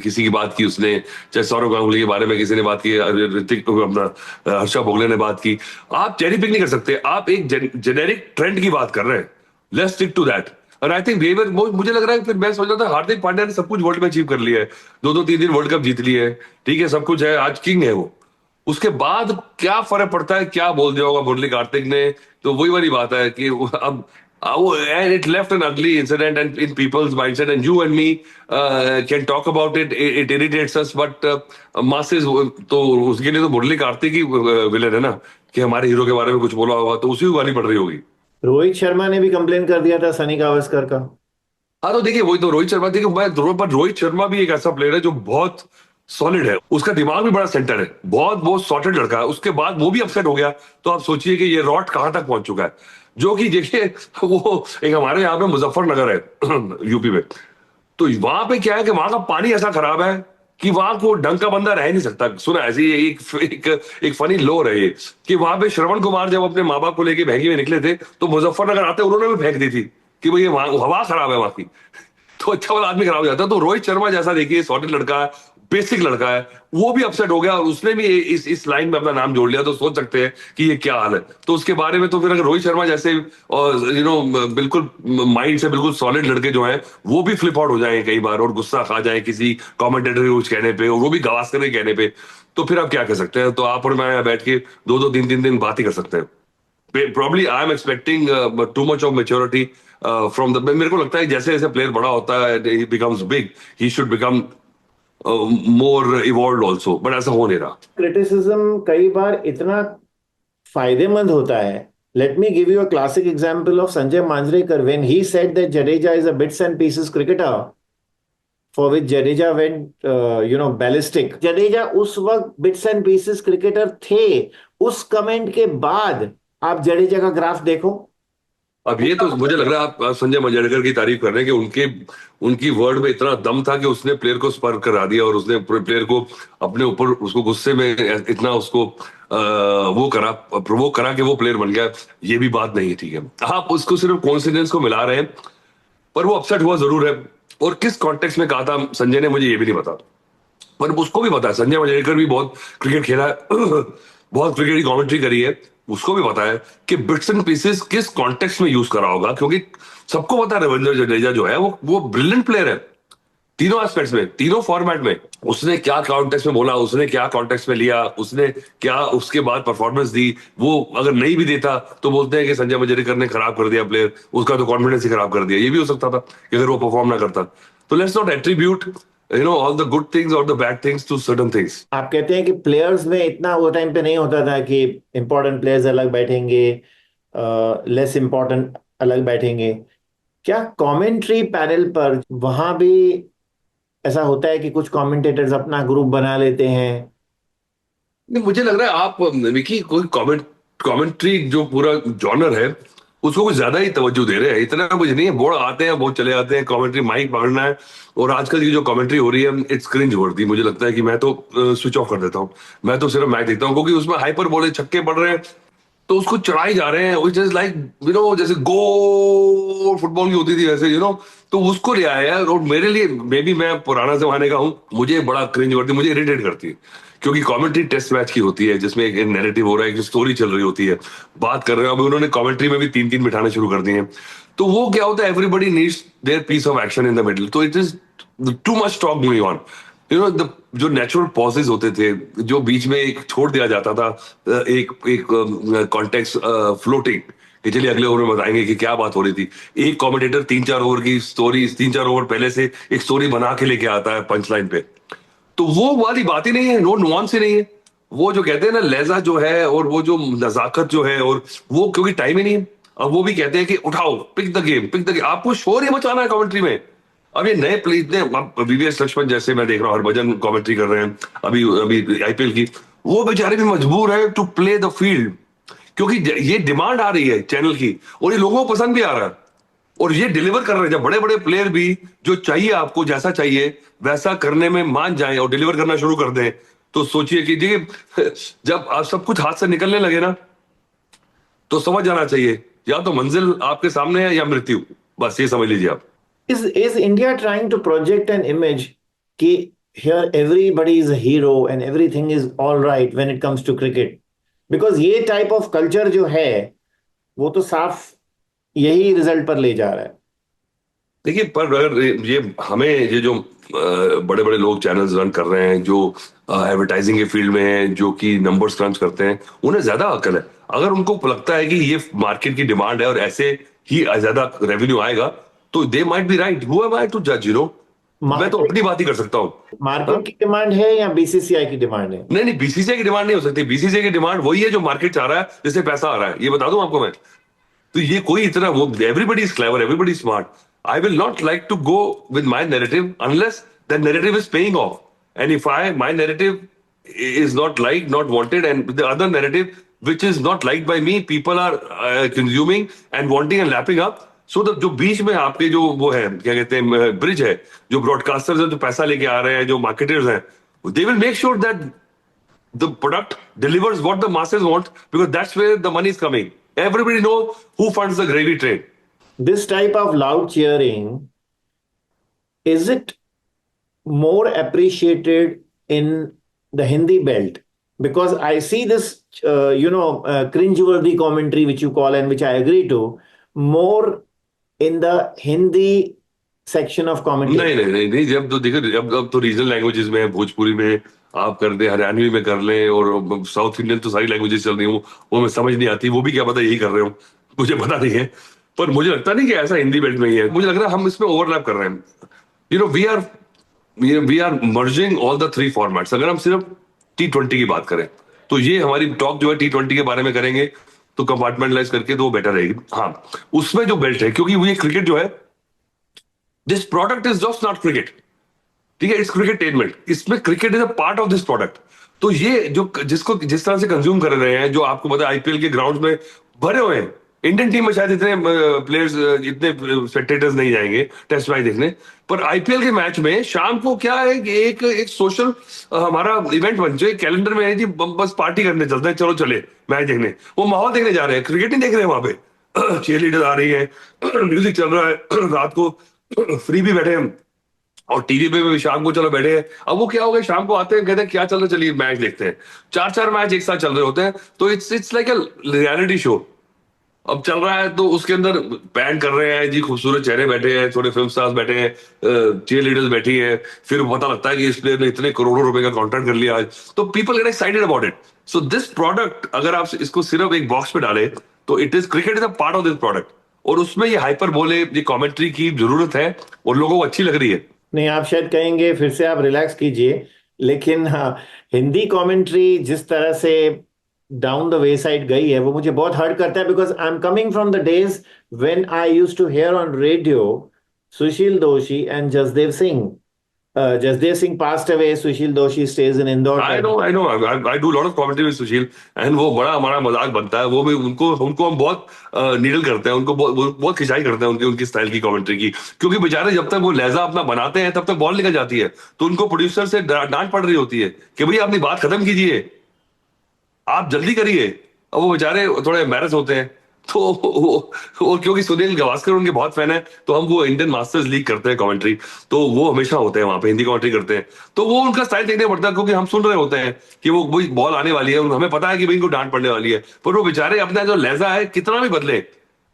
किसी की बात की उसने, चाहे सौरव गांगुली के बारे में किसी ने बात की, ऋतिक अपना हर्षा भोगले ने बात की। आप चेरी पिक नहीं कर सकते, आप एक जेनेरिक ट्रेंड की बात कर रहे हैं। Let's stick to that. और आई थिंक बिहेवियर, मुझे लग रहा है, फिर मैं सोच रहा था हार्दिक पांड्या ने सब कुछ वर्ल्ड में अचीव कर लिया है, दो दो तीन तीन वर्ल्ड कप जीत लिए है, ठीक है, सब कुछ है, आज किंग है वो। उसके बाद क्या फर्क पड़ता है क्या बोल दिया होगा मुरली कार्तिक ने। तो वही वाली बात है कि अब वो, एंड इट लेफ्ट एन अगली incident and in people's mindset, and you and me can talk about it, it irritates us, but masses, तो उसके लिए तो मुरली कार्तिक ही विलेन है ना, कि हमारे हीरो के बारे में कुछ बोला होगा तो उसी को गाली पड़ रही होगी। रोहित शर्मा ने भी कंप्लेन कर दिया था सनी गावस्कर का। हाँ तो देखिए वही तो रोहित शर्मा, देखिए पर रोहित शर्मा भी एक ऐसा प्लेयर है जो बहुत सॉलिड है, उसका दिमाग भी बड़ा सेंटर है, बहुत सॉर्टेड लड़का है, उसके बाद वो भी अपसेट हो गया। तो आप सोचिए कि ये रॉट कहां तक पहुंच चुका है। जो कि देखिए वो एक हमारे यहाँ पे मुजफ्फरनगर है यूपी में, तो वहां पे क्या है कि वहां का पानी ऐसा खराब है कि वहां को ढंग का बंदा रह नहीं सकता। सुना ऐसी एक फनी लोर है ये, कि वहां पे श्रवण कुमार जब अपने माँ बाप को लेके भैंगी में निकले थे, तो मुजफ्फरनगर आते उन्होंने भी फेंक दी थी कि भाई ये हवा खराब है वहां की। तो अच्छा वाला आदमी खराब हो जाता है। तो रोहित शर्मा जैसा देखिए सॉलिड लड़का है, बेसिक लड़का है, वो भी अपसेट हो गया और उसने भी इस लाइन में अपना नाम जोड़ लिया। तो सोच सकते हैं कि ये क्या हाल है। तो उसके बारे में तो फिर अगर रोहित शर्मा जैसे, और बिल्कुल माइंड से बिल्कुल सॉलिड लड़के जो हैं, वो भी फ्लिप आउट हो जाएंगे कई बार और गुस्सा खा जाए किसी कमेंटेटर के कुछ कहने पे, और वो भी गावस्कर के कहने पे, तो फिर आप क्या कर सकते हैं? तो आप और मैं बैठ के दो दो तीन तीन दिन बात ही कर सकते हैं। Probably I am expecting too much of maturity from the, मेरे को लगता है जैसे जैसे प्लेयर बड़ा होता है, he becomes big, he should become more evolved also, but ऐसा हो नहीं रहा। क्रिटिसिज्म कई बार इतना फायदेमंद होता है। Let me give you a classic example of Sanjay Manjrekar when he said that Jadeja is a bits and pieces cricketer, for which Jadeja went ballistic. Jadeja उस वक्त बिट्स एंड पीसेस क्रिकेटर थे। उस कमेंट के बाद आप जडेजा का ग्राफ देखो। अब ये तो मुझे लग रहा है आप संजय मंजरेकर की तारीफ कर रहे हैं कि उनकी वर्ड में इतना दम था कि उसने प्लेयर को स्पर करा दिया, और उसने प्लेयर को अपने ऊपर, उसको गुस्से में इतना उसको वो करा, प्रोवोक करा कि वो प्लेयर बन गया। ये भी बात नहीं है, ठीक है, आप उसको सिर्फ कोइंसिडेंस को मिला रहे हैं, पर वो अपसेट हुआ जरूर है। और किस कॉन्टेक्स्ट में कहा था संजय ने, मुझे ये भी नहीं पता, पर उसको भी पता है, संजय मंजरेकर भी बहुत क्रिकेट खेला है बहुत क्रिकेट की कमेंट्री करी है, उसको भी पता है कि बिट्स एंड पीसेस किस कॉन्टेक्स्ट में यूज करा होगा। क्योंकि सबको पता है रविंद्र जडेजा जो है वो ब्रिलियंट प्लेयर है, तीनों एस्पेक्ट्स में, तीनों फॉर्मेट में। उसने क्या कॉन्टेक्स्ट में बोला, उसने क्या कॉन्टेक्स्ट में लिया, उसने क्या उसके बाद परफॉर्मेंस दी, वो अगर नहीं भी देता तो बोलते हैं कि संजय मंजरेकर ने खराब कर दिया प्लेयर, उसका तो कॉन्फिडेंस ही खराब कर दिया। ये भी हो सकता था कि अगर वो परफॉर्म ना करता। तो let's not attribute all the good things और the bad things to certain things. आप कहते हैं कि प्लेयर्स में इतना वो टाइम पे नहीं होता था कि इंपॉर्टेंट प्लेयर्स अलग बैठेंगे, लेस इंपॉर्टेंट अलग बैठेंगे। क्या कमेंट्री पैनल पर वहां भी ऐसा होता है कि कुछ कमेंटेटर्स अपना ग्रुप बना लेते हैं? नहीं, मुझे लग रहा है आप विकी कोई कमेंट्री जो पूरा जॉनर है उसको कुछ ज्यादा ही तवज्जो दे रहे हैं। इतना कुछ नहीं है, बोर्ड आते हैं बहुत चले जाते हैं, कमेंट्री माइक पकड़ना है। और आजकल की जो कमेंट्री हो रही है इट्स क्रिंज वर्दी। मुझे लगता है कि मैं तो स्विच ऑफ कर देता हूँ। मैं तो सिर्फ मैच देखता हूँ क्योंकि उसमें हाइपर बोले छक्के पड़ रहे हैं तो उसको चढ़ाई जा रहे हैं, विच इज लाइक जैसे गो फुटबॉल की होती थी वैसे तो उसको ले आया है। और मेरे लिए मे बी मैं पुराना जमाने का हूँ, मुझे बड़ा क्रिंज करती है, मुझे इरिटेट करती है। क्योंकि कमेंट्री टेस्ट मैच की होती है जिसमें एक नैरेटिव हो रहा है, एक स्टोरी चल रही होती है, बात कर रहे हैं। अभी उन्होंने कमेंट्री में भी तीन तीन बिठाने शुरू कर दिए हैं। तो वो क्या होता है, everybody needs their piece of action in the middle, तो it is too much talk going on. The जो नेचुरल पॉजेज होते थे, जो बीच में एक छोड़ दिया जाता था, एक एक कॉन्टेक्स्ट फ्लोटिंग कि चलिए अगले ओवर में बताएंगे कि क्या बात हो रही थी। एक कमेंटेटर तीन चार ओवर की स्टोरी, तीन चार ओवर पहले से एक स्टोरी बना के लेके आता है पंच लाइन पे। तो वो वाली बात ही नहीं है, नो नुआंस ही नहीं है। वो जो कहते हैं ना लहजा जो है और वो जो नजाकत जो है, और वो क्योंकि टाइम ही नहीं है। अब वो भी कहते हैं कि उठाओ, pick the game, pick the game, आपको शोर ही मचाना है कमेंट्री में। अब ये नए प्ले इतने, वीवीएस लक्ष्मण जैसे मैं देख रहा हूँ हरभजन कमेंट्री कर रहे हैं अभी अभी आईपीएल की। वो बेचारे भी मजबूर है टू प्ले द फील्ड क्योंकि ये डिमांड आ रही है चैनल की और ये लोगों को पसंद भी आ रहा है। और ये डिलीवर कर रहे हैं, जब बड़े बड़े प्लेयर भी जो चाहिए आपको जैसा चाहिए वैसा करने में मान जाएं और डिलीवर करना शुरू कर दें, तो सोचिए कि देखिए जब आप सब कुछ हाथ से निकलने लगे ना, तो समझ जाना चाहिए या तो मंजिल आपके सामने है या मृत्यु। बस ये समझ लीजिए आप। Is India trying to project an image कि here everybody is a hero and everything is all right when it comes to cricket? Because ये type of culture जो है वो तो साफ यही रिजल्ट पर ले जा रहा है। देखिए पर अगर ये हमें ये जो बड़े बड़े लोग चैनल्स रन कर रहे हैं, जो एडवर्टाइजिंग के फील्ड में हैं, जो कि नंबर्स क्रंच करते हैं, उन्हें ज्यादा अकल है। अगर उनको लगता है कि ये मार्केट की डिमांड है और ऐसे ही ज्यादा रेवेन्यू आएगा, तो they might be right. Who am I to जज, मैं तो मार्केट अपनी बात ही कर सकता हूँ। हाँ? मार्केट की डिमांड है या बीसीसीआई की डिमांड है? नहीं नहीं, बीसीसीआई की डिमांड नहीं हो सकती। बीसीसीआई की डिमांड वही है जो मार्केट चाह रहा है, जिससे पैसा आ रहा है, ये बता दूं आपको मैं। तो ये कोई इतना वो, everybody is clever, everybody smart. I will not like to go with my narrative unless that narrative is paying off. And if I my narrative is not liked, not wanted, and the other narrative which is not liked by me, people are consuming and wanting and lapping up. So जो बीच में आपके जो वो है, क्या कहते हैं, bridge है, जो ब्रॉडकास्टर्स हैं, जो पैसा लेके आ रहे हैं, जो मार्केटर्स हैं, they will make sure that the product delivers what the masses want because that's where the money is coming. Everybody know who funds the gravy train. This type of loud cheering, is it more appreciated in the Hindi belt? Because I see this, cringeworthy commentary, which you call and which I agree to, more in the Hindi section of commentary. नहीं नहीं नहीं नहीं, जब तो देखो, अब तो regional languages में है, भोजपुरी में आप कर दे, हरियाणवी में कर लें, और साउथ इंडियन तो सारी लैंग्वेजेस चल रही हूँ, वो मैं समझ नहीं आती, वो भी क्या पता यही कर रहे हो, मुझे पता नहीं है। पर मुझे लगता नहीं कि ऐसा हिंदी बेल्ट में ही है। मुझे लग रहा है हम इसमें ओवरलैप कर रहे हैं। We are merging all the three formats. अगर हम सिर्फ T20 की बात करें, तो ये हमारी टॉक जो है T20 के बारे में करेंगे, तो कंपार्टमेंटलाइज करके तो वो बेटर रहेगी। हाँ, उसमें जो बेल्ट है, क्योंकि वो ये क्रिकेट जो है, this product is just not cricket, ठीक है, इट्स क्रिकेटेनमेंट। इसमें cricket is a part of this product. तो ये जो जिसको जिस तरह से कंज्यूम कर रहे हैं, जो आपको पता है आईपीएल के ग्राउंड में भरे हुए हैं। इंडियन टीम में शायद इतने प्लेयर्स, इतने स्पेक्टेटर्स नहीं जाएंगे टेस्ट मैच देखने, पर आईपीएल के मैच में शाम को क्या है कि एक एक सोशल हमारा इवेंट बन जाए, कैलेंडर में है जी, बस पार्टी करने चलते हैं, चलो चले मैच देखने। वो माहौल देखने जा रहे हैं, क्रिकेट नहीं देख रहे हैं वहां पे। चीयर लीडर आ रही है, म्यूजिक चल रहा है, रात को फ्री भी बैठे हैं, और टीवी पे भी शाम को चलो बैठे हैं। अब वो क्या हो गया, शाम को आते हैं, कहते हैं क्या चल रहा है, चलिए मैच देखते हैं। चार चार मैच एक साथ चल रहे होते हैं, तो it's like a reality show अब चल रहा है। तो उसके अंदर बैन कर रहे हैं जी, खूबसूरत चेहरे बैठे हैं, थोड़े फिल्म स्टार्स बैठे हैं, चीयर लीडर्स बैठी है, फिर पता लगता है कि इस प्लेयर ने इतने करोड़ों रुपए का कॉन्ट्रैक्ट कर लिया आज, तो people get excited about it. So this product, अगर आप इसको सिर्फ एक बॉक्स में डालें, तो it is cricket is a part of this product, और उसमें ये हाइपर बोले, ये कॉमेंट्री की जरूरत है और लोगों को अच्छी लग रही है। नहीं, आप शायद कहेंगे फिर से आप रिलैक्स कीजिए, लेकिन हाँ, हिंदी कमेंट्री जिस तरह से डाउन द वे साइड गई है वो मुझे बहुत हर्ट करता है, because I am coming from the days when I used to hear on radio Sushil Doshi and Jasdev Singh. Jasdev Singh passed away. Sushil Doshi stays in Indore. I know. I do a lot of commentary with Sushil and वो बड़ा हमारा मजाक बनता है. वो भी उनको उनको हम बहुत नीडल करते हैं. उनको बहुत खिंचाई करते हैं उनकी स्टाइल की कमेंट्री की, क्योंकि बेचारे जब तक वो लहजा अपना बनाते हैं तब तक बॉल निकल जाती है, तो उनको प्रोड्यूसर से डांट पड़ रही होती है कि भैया अपनी बात खत्म कीजिए, आप जल्दी करिए. अब वो बेचारे थोड़े एम्बैरस होते हैं. तो वो क्योंकि सुनील गावस्कर उनके बहुत फैन है, तो हम वो इंडियन मास्टर्स लीग करते हैं कमेंट्री, तो वो हमेशा होते हैं वहां पे, हिंदी कमेंट्री करते हैं. तो वो उनका स्टाइल देखने पड़ता है, क्योंकि हम सुन रहे होते हैं कि वो वही बॉल आने वाली है, हमें पता है कि भाई इनको डांट पड़ने वाली है, पर वो बेचारे अपना जो लहजा है कितना भी बदले,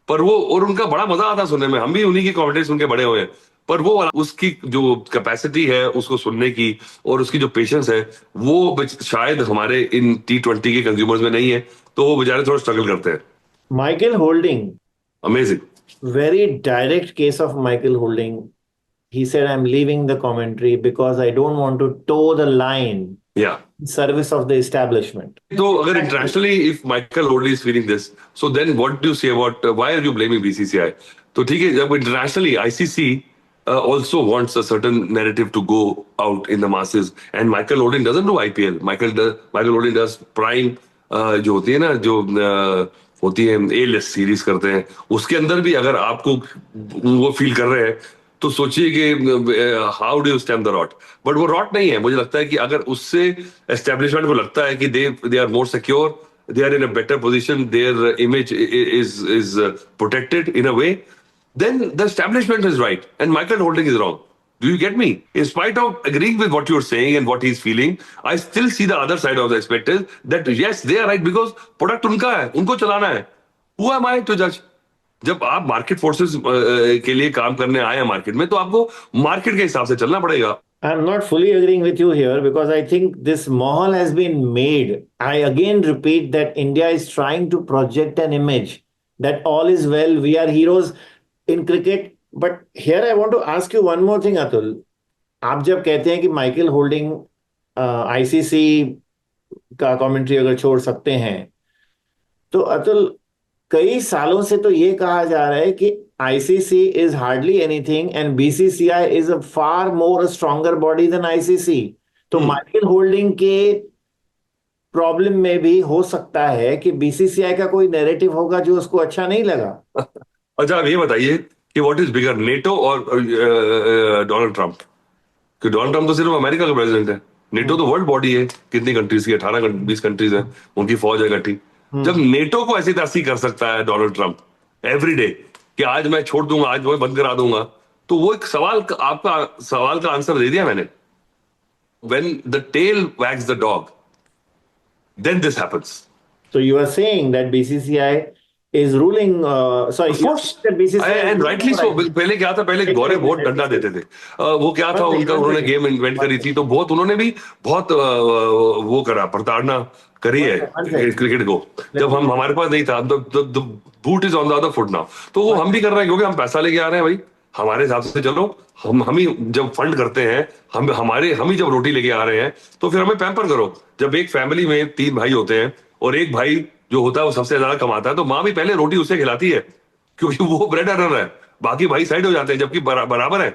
पर वो और उनका बड़ा मजा आता है सुनने में. हम भी उन्हीं की कमेंट्री सुन के बड़े हुए हैं, पर वो उसकी जो कैपेसिटी है उसको सुनने की और उसकी जो पेशेंस है वो शायद हमारे इन T20 के कंज्यूमर्स में नहीं है, तो वो बेचारे थोड़ा स्ट्रगल करते हैं. Michael Holding, amazing. very direct case of Michael Holding. He said, I'm leaving the commentary because I don't want to toe the line या in service of the establishment. तो अगर internationally if Michael Holding is feeling this, so then what do you say about why are you blaming BCCI? तो ठीक है, जब internationally ICC also wants a certain narrative to go out in the masses, and Michael Holding doesn't do IPL. Michael Holding does prime जो होती है ना, जो होती है ए लिस्ट सीरीज करते हैं, उसके अंदर भी अगर आपको वो फील कर रहे हैं तो सोचिए कि how do you stem the rot. But वो रॉट नहीं है. मुझे लगता है कि अगर उससे एस्टेब्लिशमेंट को लगता है कि they are more secure, they are in a better position, their image is protected in a way, then the establishment is right and Michael Holding is wrong. Do you get me? In spite of agreeing with what you're saying and what he's feeling, I still see the other side of the spectrum, that yes, they are right because product उनका है, उनको चलाना है. Who am I to judge? जब आप market forces के लिए काम करने आए हैं मार्केट में, तो आपको मार्केट के हिसाब से चलना पड़ेगा. I'm not fully agreeing with you here because I think this mahal has been made. I again repeat that India is trying to project an image that all is well, we are heroes in cricket. But here I want to ask you one more thing, Atul. आप जब कहते हैं कि Michael holding ICC का commentary अगर छोड़ सकते हैं, तो अतुल कई सालों से तो ये कहा जा रहा है कि ICC is hardly anything and BCCI is a far more stronger body than ICC. तो माइकल होल्डिंग के प्रॉब्लम में भी हो सकता है कि बीसीसीआई का कोई नैरेटिव होगा जो उसको अच्छा नहीं लगा. अच्छा, आप ये बताइए कि व्हाट इज बिगर, नेटो और डोनाल्ड ट्रंप? कि डोनाल्ड ट्रंप तो सिर्फ अमेरिका का प्रेसिडेंट है, नेटो तो वर्ल्ड बॉडी है. कितनी कंट्रीज की? 18-20 कंट्रीज है, उनकी फौज है इकट्ठी. जब नेटो को ऐसी तैसी कर सकता है डोनाल्ड ट्रंप एवरी डे कि आज मैं छोड़ दूंगा, आज मैं बंद करा दूंगा, तो वो एक सवाल, आपका सवाल का आंसर दे दिया मैंने. When the tail wags the dog, then this happens. So you are saying that BCCI is ruling, sorry, Of course, that BCCI and rightly so. पहले क्या था, पहले गौरव बहुत डंडा देते थे. वो क्या था उनका, उन्होंने गेम इन्वेंट करी थी, तो बहुत उन्होंने भी बहुत वो करा, प्रताड़ना करी है क्रिकेट को. जब हम, हमारे पास नहीं था, the boot is on the other foot now. तो वो हम भी कर रहे हैं, क्योंकि हम पैसा लेके आ रहे हैं भाई, हमारे हिसाब से चलो. हम ही जब फंड करते हैं, हम ही जब रोटी लेके आ रहे हैं, तो फिर हमें पैम्पर करो. जब एक फैमिली में 3 भाई होते हैं और एक भाई जो होता है वो सबसे ज्यादा कमाता है, तो माँ भी पहले रोटी उसे खिलाती है, क्योंकि वो ब्रेड अर्नर है, बाकी भाई साइड हो जाते हैं, जबकि बराबर है.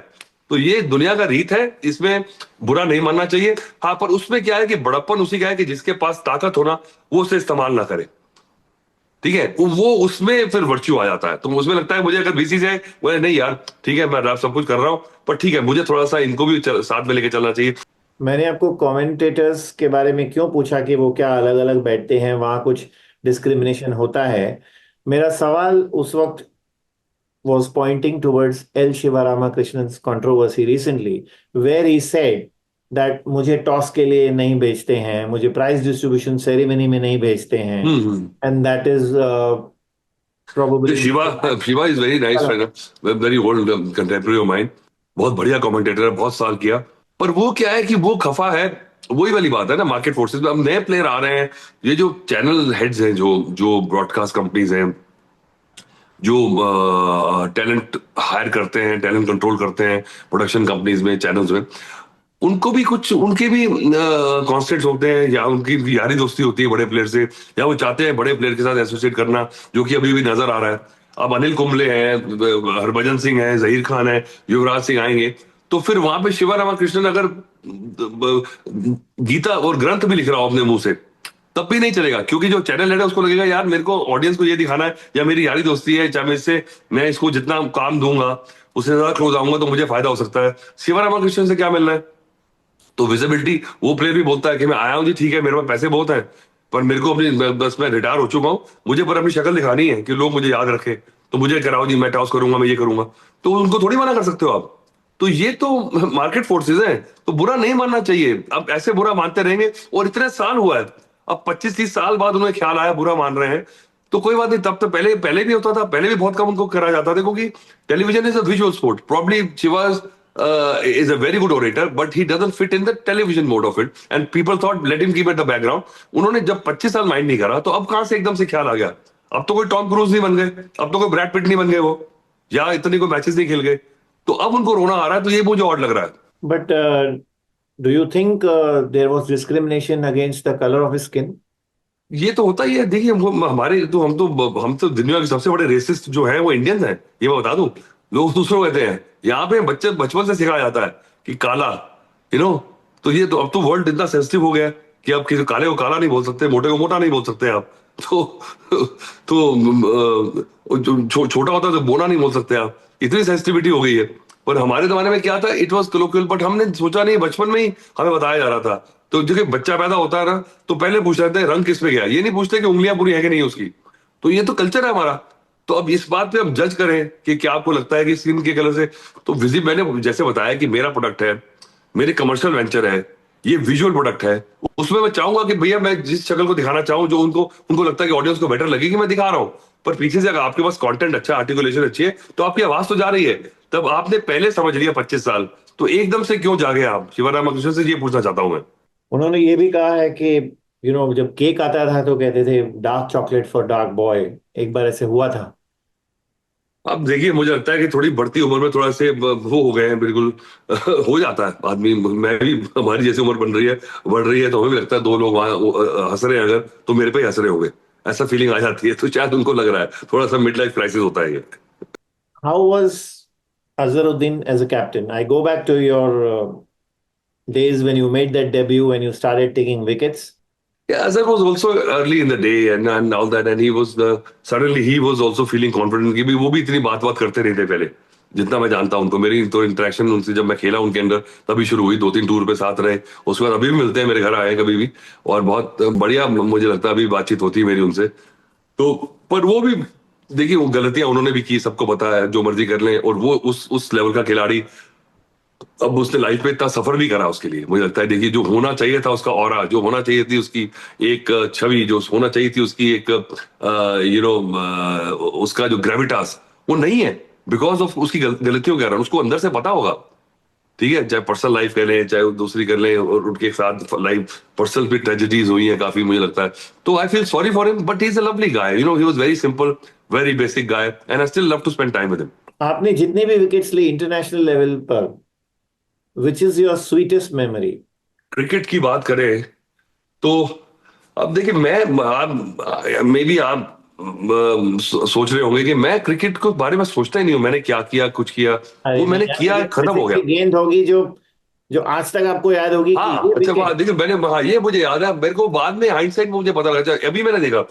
तो ये दुनिया का रीत है, इसमें बुरा नहीं मानना चाहिए. हाँ, पर उसमें क्या है कि बड़प्पन उसी का है कि जिसके पास ताकत होना वो उसे इस्तेमाल ना करे. ठीक है, वो उसमें फिर वर्च्यू आ जाता है. तो उसमें लगता है मुझे, अगर बीसीसीआई बोले नहीं यार ठीक है मैं सब कुछ कर रहा हूं, पर ठीक है मुझे थोड़ा सा इनको भी साथ में लेके चलना चाहिए. मैंने आपको कमेंटेटर्स के बारे में क्यों पूछा कि वो क्या अलग अलग बैठते हैं, वहां कुछ डिस्क्रिमिनेशन होता है. मेरा सवाल उस वक्त was pointing towards L. Shivaramakrishna's controversy recently, where he said that मुझे टॉस के लिए नहीं भेजते हैं, मुझे प्राइज डिस्ट्रीब्यूशन सेरेमनी में नहीं भेजते हैं, and that is probably Shiva is very nice friend, very old contemporary of mine. बहुत बढ़िया कमेंटेटर है, बहुत साल किया. पर वो क्या है कि वो खफा है. वही वाली बात है ना, मार्केट फोर्सेस में अब नए प्लेयर आ रहे हैं. ये जो चैनल हेड्स हैं, जो ब्रॉडकास्ट कंपनीज हैं, जो टैलेंट हायर करते हैं, टैलेंट कंट्रोल करते हैं प्रोडक्शन कंपनीज में, चैनल्स में, उनको भी कुछ, उनके भी कॉन्स्टेंट्स होते हैं, या उनकी यारी दोस्ती होती है बड़े प्लेयर से, या वो चाहते हैं बड़े प्लेयर के साथ एसोसिएट करना, जो कि अभी भी नजर आ रहा है। अब अनिल कुंबले हैं, हरभजन सिंह है, जहीर खान है, युवराज सिंह आएंगे, तो फिर वहां पे शिवा रामाकृष्णन अगर गीता और ग्रंथ भी लिख रहा हो अपने मुंह से, तब भी नहीं चलेगा, क्योंकि जो चैनल हेड है उसको लगेगा यार मेरे को ऑडियंस को ये दिखाना है, या मेरी यारी दोस्ती है, चाहे मैं इससे, मैं इसको जितना काम दूंगा उससे ज्यादा क्लोज आऊंगा तो मुझे फायदा हो सकता है। शिवा रामाकृष्णन से क्या मिलना है? तो विजिबिलिटी, वो प्लेयर भी बोलता है कि मैं आया हूँ जी, ठीक है मेरे पास पैसे बहुत हैं, पर मेरे को अपनी, बस मैं रिटायर हो चुका हूँ, मुझे पर अपनी शक्ल दिखानी है कि लोग मुझे याद रखें, तो मुझे कराओ जी, मैं टॉस करूंगा, मैं ये करूंगा। तो उनको थोड़ी मना कर सकते हो आप। तो ये तो मार्केट फोर्सेज हैं, तो बुरा नहीं मानना चाहिए। अब ऐसे बुरा मानते रहेंगे, और इतने साल हुआ है, अब 25-30 साल बाद उन्हें ख्याल आया, बुरा मान रहे हैं, तो कोई बात नहीं। तब तो पहले पहले भी होता था, पहले भी बहुत कम उनको करा जाता था, क्योंकि television is a visual sport. Probably Shiva is a very good orator, but he doesn't fit in the television mode of it. And people thought, let him keep at the background. उन्होंने जब 25 साल माइंड नहीं करा, तो अब कहां से एकदम से ख्याल आ गया? अब तो कोई टॉम क्रूज नहीं बन गए, अब तो कोई ब्रैड पिट नहीं बन गए वो, या इतने कोई मैचेस नहीं खेल गए, तो अब उनको रोना आ रहा है, तो ये मुझे और लग रहा है। But do you think there was discrimination against the color of his skin? ये तो होता ही है। देखिए हमारे तो, हम तो दुनिया के सबसे बड़े रेसिस्ट जो है वो इंडियंस हैं, ये मैं बता दूं। लोग दूसरों को कहते हैं, यहाँ पे बच्चे बचपन से सिखाया जाता है कि काला, यू नो। तो ये तो अब तो वर्ल्ड इतना सेंसिटिव हो गया है कि आप किसी काले को काला नहीं बोल सकते, मोटे को मोटा नहीं बोल सकते आप। तो छोटा होता है तो बोना नहीं बोल सकते आप। इतनी सेंसिटिविटी हो गई है। पर हमारे जमाने में क्या था, इट वॉज कलोक्वियल, बट हमने सोचा नहीं, बचपन में ही हमें बताया जा रहा था। तो देखिए बच्चा पैदा होता है ना, तो पहले पूछ रहे थे रंग किस पे गया, ये नहीं पूछते कि उंगलियां पूरी है कि नहीं उसकी। तो ये तो कल्चर है हमारा। तो अब इस बात पे हम जज करें कि क्या आपको लगता है कि स्किन के कलर से, तो विजिब, मैंने जैसे बताया कि मेरा प्रोडक्ट है, मेरे कमर्शियल वेंचर है, ये विजुअल प्रोडक्ट है, उसमें मैं चाहूंगा कि भैया मैं जिस शक्ल को दिखाना चाहूँ, जो उनको उनको लगता है कि ऑडियंस को बेटर लगे, कि मैं दिखा रहा हूँ। पर पीछे से अगर आपके पास कंटेंट अच्छा, आर्टिकुलेशन अच्छी है, तो आपकी आवाज तो जा रही है। तब आपने पहले समझ लिया 25 साल, तो एकदम से क्यों जागे आप? शिवराम रामाकृष्णन से ये पूछना चाहता हूं मैं। उन्होंने ये भी कहा है कि जब केक आता था तो कहते थे dark chocolate for dark boy. एक बार ऐसे हुआ था। अब देखिए मुझे लगता है कि थोड़ी बढ़ती उम्र में थोड़ा से वो हो गए हैं, बिल्कुल। हो जाता है आदमी, मैं भी, हमारी जैसी उम्र बन रही है, बढ़ रही है, तो हमें भी लगता है दो लोग वहां हंस रहे हैं अगर, तो मेरे पे ही हंस रहे होंगे, ऐसा फीलिंग आ जाती है। तो शायद उनको लग रहा है थोड़ा सा मिड लाइफ क्राइसिस होता है ये। How was Azharuddin as a captain? I go back to your days when you made that debut, when you started taking wickets. Yeah, Azhar was also early in the day and all that, and he was suddenly he was also feeling confident कि भी वो भी इतनी बात करते नहीं थे पहले, जितना मैं जानता हूं उनको। मेरी तो इंटरेक्शन उनसे जब मैं खेला उनके अंदर तभी शुरू हुई, 2-3 टूर पे साथ रहे, उसके बाद अभी भी मिलते हैं, मेरे घर आए कभी भी, और बहुत बढ़िया मुझे लगता है अभी बातचीत होती है मेरी उनसे। तो पर वो भी, देखिए वो गलतियां उन्होंने भी की, सबको पता है, जो मर्जी कर लें, और वो उस लेवल का खिलाड़ी, अब उसने लाइफ में इतना सफर भी करा उसके लिए, मुझे लगता है। देखिए जो होना चाहिए था उसका ऑरा, जो होना चाहिए थी उसकी एक छवि, जो होना चाहिए थी उसकी एक उसका जो ग्रेविटास, वो नहीं है, बिकॉज ऑफ उसकी गलतियों के कारण। उसको अंदर से पता होगा, ठीक है, चाहे पर्सनल लाइफ कह लें, चाहे वो दूसरी कर लें, और उनके साथ लाइफ पर्सनल भी ट्रेजेडीज हुई है काफी, मुझे लगता है। तो I feel sorry for him, but he is a lovely guy, he was very simple, very basic guy, and I still love to spend time with him. आपने जितने भी विकेट्स लिए इंटरनेशनल लेवल पर, which is your sweetest memory? Cricket की बात करें तो, अब देखिए मैं, आप मे बी आप सोच रहे होंगे कि मैं क्रिकेट के बारे में सोचता ही नहीं हूं, मैंने क्या किया, कुछ किया, अरे वो नहीं मैंने यार, किया, खत्म ऐसी हो गया। कोई गेंद होगी जो जो आज तक आपको याद होगी कि हाँ ये अच्छा, विकेट। देखिए मैंने, हाँ ये मुझे याद है, मेरे को बाद में हाइंडसाइट में मुझे पता लगा। अच्छा, अभी मैंने देखा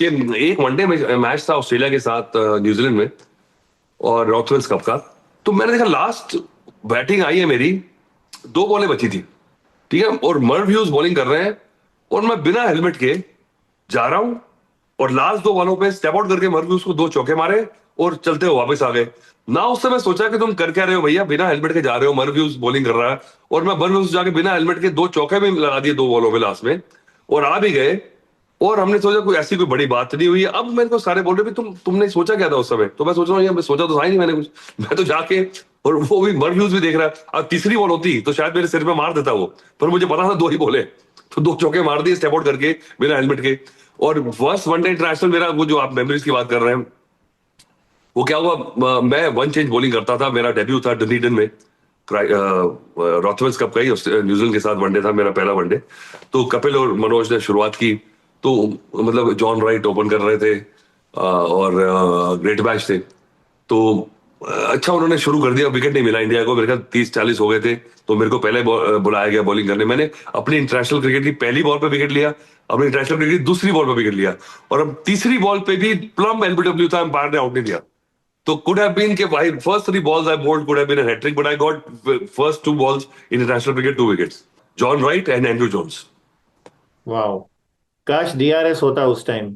कि एक वनडे में मैच था ऑस्ट्रेलिया के साथ, न्यूजीलैंड में, और रॉकवेल्स कप का। तो मैंने देखा लास्ट बैटिंग आई है मेरी, 2 बॉलें बची थी, ठीक है, और मर्व ह्यूज बॉलिंग कर रहे हैं, और मैं बिना हेलमेट के जा रहा हूं, और लास्ट 2 बॉलों पे स्टेप आउट करके मर्व ह्यूज को 2 चौके मारे, और चलते हुए वापस आ गए। ना उस समय सोचा कि तुम कर क्या रहे हो भैया, बिना हेलमेट के जा रहे हो, मर्व ह्यूज बॉलिंग कर रहा है, और मैं मर्व ह्यूज जाके बिना हेलमेट के 2 चौके भी लगा दिए 2 बॉलों पे लास्ट में, और आ भी गए। और हमने सोचा कोई ऐसी कोई बड़ी बात नहीं हुई है। अब मेरे को सारे बोल रहे भी तुमने सोचा क्या था उस समय? तो मैं सोच रहा हूँ, मैं सोचा तो था ही नहीं मैंने कुछ। मैं तो जाके, और वो भी मर्व ह्यूज भी देख रहा है। अब तीसरी बॉल होती तो शायद मेरे सिर पे मार देता वो, पर मुझे पता था 2 ही बॉल है, तो 2 चौके मार दिए स्टेप आउट करके बिना हेलमेट के। और फर्स्ट वनडे इंटरनेशनल मेरा, वो जो आप मेमोरीज की बात कर रहे हैं, वो क्या हुआ, मैं वन चेंज बॉलिंग करता था, मेरा डेब्यू था डनीडन में, रॉथवेल्स कप का ही न्यूजीलैंड के साथ वनडे था, मेरा पहला वनडे। तो कपिल और मनोज ने शुरुआत की, तो मतलब जॉन राइट ओपन कर रहे थे और ग्रेट मैच थे। तो अच्छा उन्होंने शुरू कर दिया, विकेट नहीं मिला इंडिया को, मेरे ख्याल 30-40 हो गए थे। तो मेरे को पहले बुलाया गया बॉलिंग करने। मैंने अपनी इंटरनेशनल क्रिकेट की पहली बॉल पे विकेट लिया, अपनी इंटरनेशनल क्रिकेट की दूसरी बॉल पे विकेट लिया, और अब तीसरी बॉल पे भी प्लम एलबीडब्ल्यू था, एम्पायर ने आउट नहीं दिया। तो could have been कि भाई first 3 balls I bowled could have been a hat trick, but I got first 2 balls in international cricket 2 wickets. John Wright and Andrew Jones. वाह, काश DRS होता उस टाइम।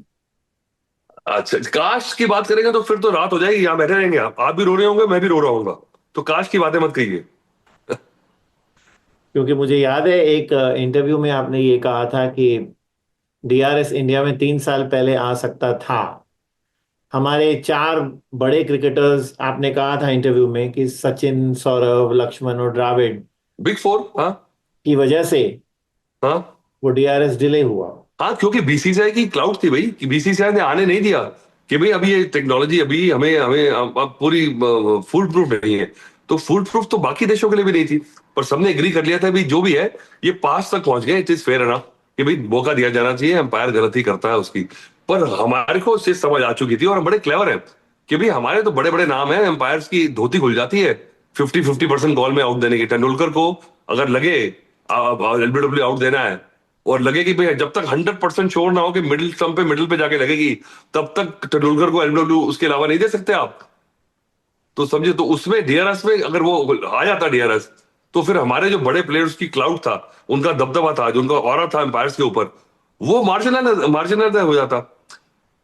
अच्छा, काश की बात करेंगे तो फिर तो रात हो जाएगी, यहाँ बैठे रहेंगे, आप भी रो रहे होंगे, मैं भी रो रहा हूँ। तो काश की बातें मत कहिए। क्योंकि मुझे याद है एक इंटरव्यू में आपने ये कहा था कि डीआरएस इंडिया में 3 साल पहले आ सकता था। हमारे 4 बड़े क्रिकेटर्स, आपने कहा था इंटरव्यू में कि सचिन, सौरव, लक्ष्मण और द्रविड़ बिग फोर, हाँ। की वजह से हाँ वो डीआरएस डिले हुआ। हाँ, क्योंकि बीसीसीआई की क्लाउड थी भाई, कि बीसीसीआई ने आने नहीं दिया कि भाई अभी ये टेक्नोलॉजी अभी हमें हमें अब पूरी फुल प्रूफ नहीं है। तो फुल प्रूफ तो बाकी देशों के लिए भी नहीं थी, पर सबने एग्री कर लिया था भाई जो भी है ये पास तक पहुंच गए, इट इज फेयर एनफ कि भाई मौका दिया जाना चाहिए, एम्पायर गलती करता है उसकी। पर हमारे को उससे समझ आ चुकी थी, और हम बड़े क्लेवर हैं कि भाई हमारे तो बड़े बड़े नाम है, एम्पायर्स की धोती खुल जाती है 50-50% कॉल में आउट देने की। तेंदुलकर को अगर लगे एलबीडब्ल्यू आउट देना है, और लगे कि भाई जब तक 100% श्योर ना हो कि मिडिल स्टंप पे मिडिल पे जाके लगेगी, तब तक तेंदुलकर को एलबीडब्ल्यू उसके अलावा नहीं दे सकते आप। तो समझे, तो उसमें डीआरएस में अगर वो आ जाता डीआरएस, तो फिर हमारे जो बड़े प्लेयर्स की क्लाउड था, उनका दबदबा था, जो उनका ऑरा था एम्पायर्स के ऊपर, वो मार्जिनल मार्जिनल हो जाता।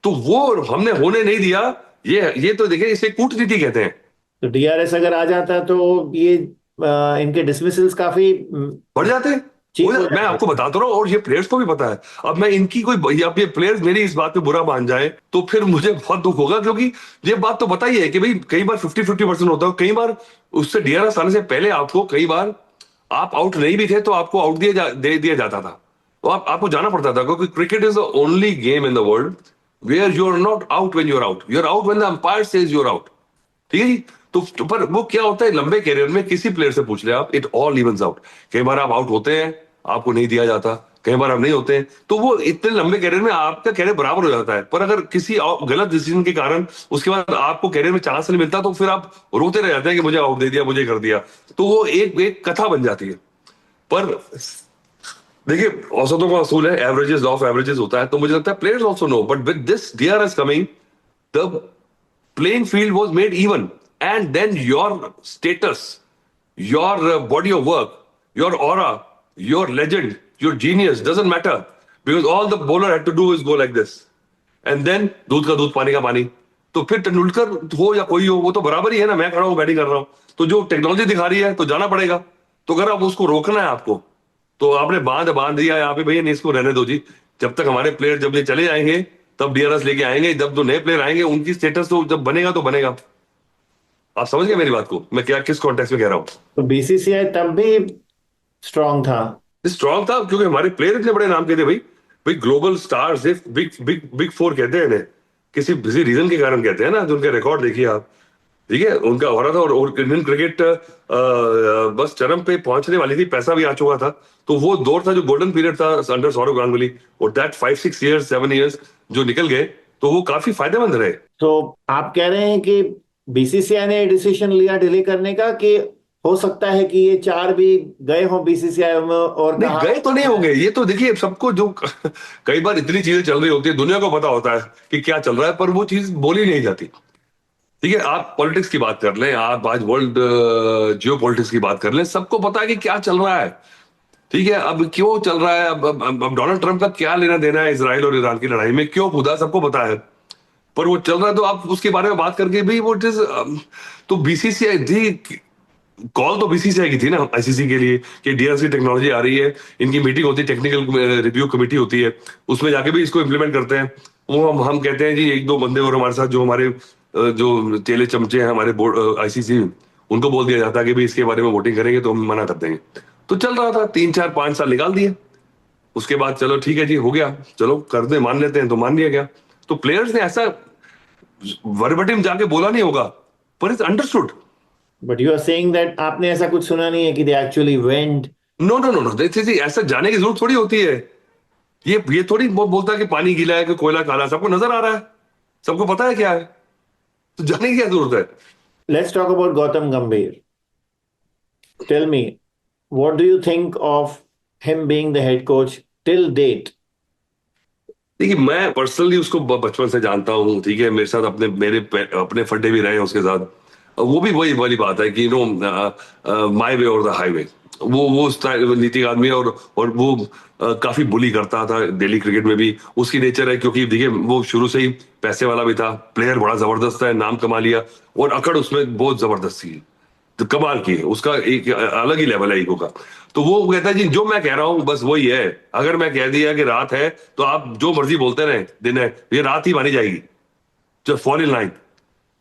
तो वो हमने होने नहीं दिया। ये तो देखिए, इसे कूटनीति कहते हैं। तो डीआरएस अगर आ जाता तो ये इनके डिसमिसल्स काफी बढ़ जाते हैं। चीप हो मैं जाते। आपको बताता रहा हूँ, और ये प्लेयर्स को भी पता है। अब मैं इनकी कोई, अब ये प्लेयर्स मेरी इस बात पे बुरा मान जाए तो फिर मुझे बहुत दुख होगा, क्योंकि ये बात तो पता ही है कि भाई कई बार 50-50% होता है, कई बार उससे डीआरएस आने से पहले आपको कई बार आप आउट नहीं भी थे तो आपको आउट दे दिया जाता था। तो आपको जाना पड़ता था, क्योंकि cricket is the only game in the world where you are not out when you are out, you are out when the umpire says you are out. ठीक है जी। तो पर वो क्या होता है लंबे कैरियर में, किसी प्लेयर से पूछ ले आप, इट ऑल इवन्स आउट। कई बार आप आउट होते हैं, आपको नहीं दिया जाता, कई बार आप नहीं होते हैं, तो वो इतने लंबे कैरियर में आपका कैरियर बराबर हो जाता है। पर अगर किसी गलत डिसीजन के कारण उसके बाद आपको कैरियर में चांस नहीं मिलता, तो फिर आप रोते रह जाते हैं कि मुझे आउट दे दिया, मुझे कर दिया। तो वो एक एक कथा बन जाती है। पर देखिए, औसतों का असूल है, एवरेजेस, लॉ ऑफ एवरेजेस होता है। तो मुझे लगता है players also know, but with this DRS coming, the playing field was made even, and then your status, your body of work, your aura, your legend, your genius doesn't matter, because all the bowler had to do is go like this, and then दूध का दूध पानी का पानी। तो फिर तेंदुलकर हो या कोई हो, वो तो बराबर ही है ना, मैं खड़ा हूं बैटिंग कर रहा हूं, तो जो टेक्नोलॉजी दिखा रही है तो जाना पड़ेगा। तो अगर आप उसको रोकना है आपको, तो आपने बांध दिया यहाँ पे, भैया नहीं इसको रहने दो जी। जब तक हमारे प्लेयर जब ये चले जाएंगे तब डीआरएस लेके आएंगे, जब जो नए प्लेयर आएंगे उनकी स्टेटस तो जब बनेगा तो बनेगा। आप समझ गए मेरी बात को, मैं क्या किस कॉन्टेक्स्ट में कह रहा हूँ। तो बीसीसीआई तब भी स्ट्रांग था। स्ट्रांग था क्योंकि हमारे प्लेयर इतने बड़े नाम के थे भाई। भाई global stars, big big big four कहते हैं इन्हें, किसी बिजी रीजन के कारण कहते हैं ना, जो उनके रिकॉर्ड देखिए आप। ठीक है, उनका हो रहा था, और इंडियन क्रिकेट बस चरम पे पहुंचने वाली थी, पैसा भी आ चुका था। तो वो दौर था जो गोल्डन पीरियड था अंडर सौरव गांगुली, और दैट 5-6 इयर्स 7 इयर्स जो निकल गए, तो वो काफी फायदेमंद रहे। तो आप कह रहे हैं कि बीसीसीआई ने डिसीजन लिया डिले करने का, कि हो सकता है कि ये 4 भी गए हों बीसीसीआई में और नहीं, कहा। गए तो नहीं होंगे, ये तो देखिए सबको जो कई बार इतनी चीजें चल रही होती है, दुनिया को पता होता है कि क्या चल रहा है, पर वो चीज बोली नहीं जाती। ठीक है, आप पॉलिटिक्स की बात कर लें, आप आज वर्ल्ड जियो पॉलिटिक्स की बात कर लें, सबको पता है कि क्या चल रहा है। ठीक है, अब क्यों चल रहा है, अब डोनाल्ड ट्रंप का क्या लेना देना है इसराइल और ईरान की लड़ाई में, क्यों कूदा, सबको पता है। पर वो चल रहा है, तो आप उसके बारे में बात करके भी वो इज, तो बीसीसीआई थी, कॉल तो बीसीसीआई की थी ना आईसीसी के लिए कि डीआरएस की टेक्नोलॉजी आ रही है, इनकी मीटिंग होती है, टेक्निकल रिव्यू कमेटी होती है, उसमें जाके भी इसको इम्प्लीमेंट करते हैं। वो हम कहते हैं जी, 1-2 बंदे और हमारे साथ जो हमारे जो चेले चमचे हैं हमारे बोर्ड आईसीसी, उनको बोल दिया जाता है कि भाई इसके बारे में वोटिंग करेंगे तो हम मना कर देंगे। तो चल रहा था, 3-4-5 साल निकाल दिए। उसके बाद चलो ठीक है जी, हो गया, चलो कर दे, मान लेते हैं, तो मान लिया गया। तो प्लेयर्स ने ऐसा वर्बटिम जाके बोला नहीं होगा, पर it's understood but you are saying that आपने ऐसा कुछ सुना नहीं है कि they actually went? No no no no, ऐसा जाने की जरूरत थोड़ी होती है। ये थोड़ी वो बोलता है कि पानी गीला है कि कोयला काला, सबको नजर आ रहा है, सबको पता है क्या है, तो जाने की क्या जरूरत है। Let's talk about Gautam Gambhir. Tell me, what do you think of him being the head coach till date? देखिए मैं पर्सनली उसको बचपन से जानता हूँ, ठीक है, मेरे साथ अपने फड्डे भी रहे हैं उसके साथ। वो भी वही वाली बात है कि माय वे और द हाईवे। वो उस वो नीति का आदमी है, और वो काफी बुली करता था दिल्ली क्रिकेट में भी, उसकी नेचर है, क्योंकि देखिए वो शुरू से ही पैसे वाला भी था, प्लेयर बड़ा जबरदस्त है, नाम कमा लिया, और अकड़ उसमें बहुत जबरदस्त थी, तो कमाल की है उसका, एक अलग ही लेवल है ईगो का। तो वो कहता है जी जो मैं कह रहा हूं बस वही है, अगर मैं कह दिया कि रात है तो आप जो मर्जी बोलते रहे, दिन है, ये रात ही मानी जाएगी। Just fall in line,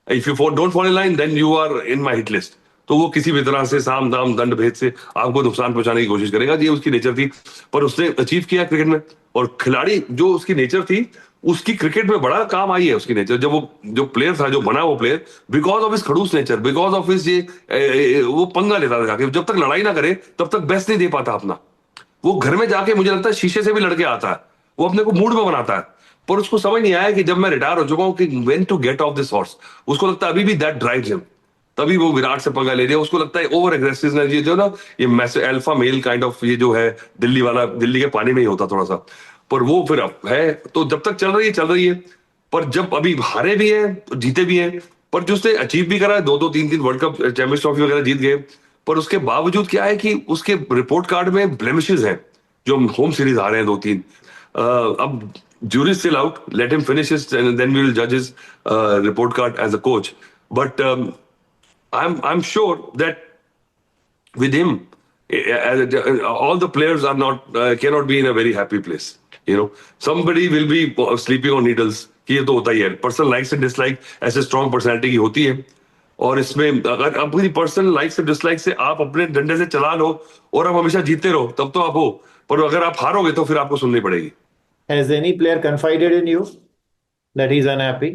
if you don't fall in line then you are in my hit list. तो वो किसी भी तरह से साम दाम दंड भेद से आपको नुकसान पहुंचाने की कोशिश करेगा, ये उसकी नेचर थी। पर उसने अचीव किया क्रिकेट में, और खिलाड़ी जो उसकी नेचर थी, उसकी क्रिकेट में बड़ा काम आई है उसकी नेचर। जब वो जो प्लेयर था, जो बना वो प्लेयर, बिकॉज ऑफ हिज खड़ूस नेचर, बिकॉज ऑफ हिज वो पंगा लेता था जाके, जब तक लड़ाई ना करे तब तक बेस्ट नहीं दे पाता अपना। वो घर में जाके मुझे लगता है शीशे से भी लड़के आता है, वो अपने को मूड में बनाता है। पर उसको समझ नहीं आया कि जब मैं रिटायर हो चुका हूं कि when to get off this horse. उसको लगता है अभी भी दैट ड्राइव्स हिम, तभी वो विराट से पंगा ले रही है। उसको लगता है ओवर एग्रेसिवनेस, ये जो ना, ये मैसे अल्फा मेल काइंड ऑफ, ये जो है दिल्ली वाला, दिल्ली के पानी में ही होता थोड़ा सा। पर वो फिर अब है, तो जब तक चल रही है चल रही है। पर जब अभी हारे भी हैं तो जीते भी हैं, पर जो उसने अचीव भी करा है, दो दो तीन तीन वर्ल्ड कप चैंपियंस ट्रॉफी वगैरह जीत गए। पर उसके बावजूद क्या है कि उसके रिपोर्ट कार्ड में ब्लेमिशेस हैं, जो होम सीरीज हारे हैं दो तीन। अब jury is still out. Let him finish his, and then we will judge his report card as a coach. But I'm sure that with him, all the players are not cannot be in a very happy place. Somebody will be sleeping on needles. कि ये तो होता ही है, personal likes and dislike ऐसे strong personality की होती है। और इसमें अगर अपनी पर्सनल लाइक्स एंड डिसलाइक से आप अपने डंडे से चला लो और आप हमेशा जीतते रहो, तब तो आप हो। पर अगर आप हारोगे तो फिर आपको सुननी पड़ेगी। Has any player confided in you that he's unhappy?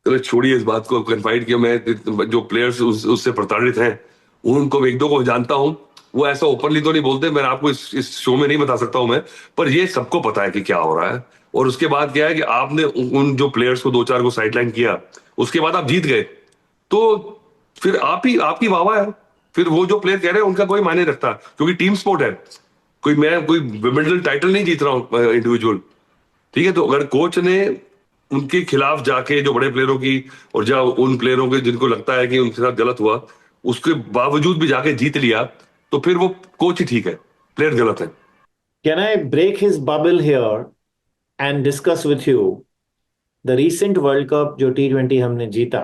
चलो छोड़िए इस बात को, कन्फाइड किया मैं, जो प्लेयर्स उससे प्रताड़ित हैं उनको एक दो को जानता हूं। वो ऐसा ओपनली तो नहीं बोलते, मैं आपको इस शो में नहीं बता सकता हूं मैं। पर ये सबको पता है कि क्या हो रहा है। और उसके बाद क्या है कि आपने उन जो प्लेयर्स को दो चार को साइडलाइन किया, उसके बाद आप जीत गए, तो फिर आपकी वाह वाह है। फिर वो जो प्लेयर कह रहे हैं उनका कोई मायने नहीं रखता, क्योंकि टीम स्पोर्ट है। कोई विंबलडन टाइटल नहीं जीत रहा हूं इंडिविजुअल, ठीक है। तो अगर कोच ने उनके खिलाफ जाके जो बड़े प्लेयरों की, और जब उन प्लेयरों के जिनको लगता है कि उनके साथ गलत हुआ, उसके बावजूद भी जाके जीत लिया, तो फिर वो कोच ही ठीक है, प्लेयर गलत है। Can I break his bubble here and discuss with you the recent World Cup जो T20 हमने जीता,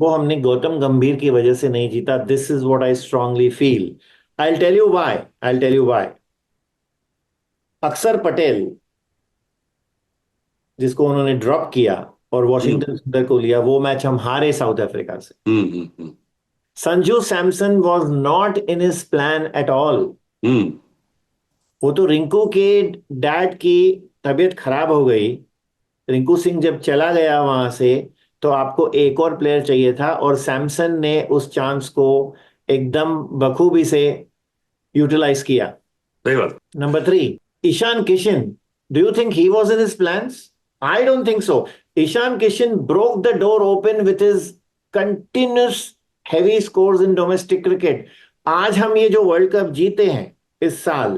वो हमने गौतम गंभीर की वजह से नहीं जीता. This is what I strongly feel. I'll tell you why. I'll tell you why. अक्षर पटेल, जिसको उन्होंने ड्रॉप किया और हम्म वॉशिंगटन सुंदर को लिया, वो मैच हम हारे साउथ अफ्रीका से. Hmm Sanju Samson was not in his plan at all. Hmm वो तो रिंकू के डैड की तबीयत खराब हो गई. रिंकू सिंह जब चला गया वहां से, तो आपको एक और प्लेयर चाहिए था, और सैमसन ने उस चांस को एकदम बखूबी से यूटिलाइज किया. सही बात। Number three, Ishan Kishan. Do you think he was in his plans? I don't think so. Ishan Kishan broke the door open with his continuous heavy scores in domestic cricket. आज हम ये जो world cup जीते हैं इस साल,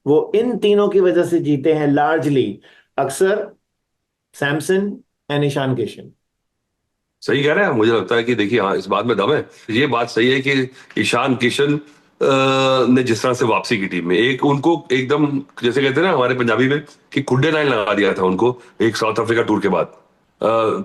वो इन तीनों की वजह से जीते हैं लार्जली. अक्सर, सैमसन एंड ईशान किशन. सही कह रहे हैं, मुझे लगता है कि देखिए हाँ, इस बात में दम है। ये बात सही है कि ईशान किशन ने जिस तरह से वापसी की टीम में, एक उनको एकदम, जैसे कहते हैं ना हमारे पंजाबी में, कि खुड्डे लाइन लगा दिया था उनको एक साउथ अफ्रीका टूर के बाद।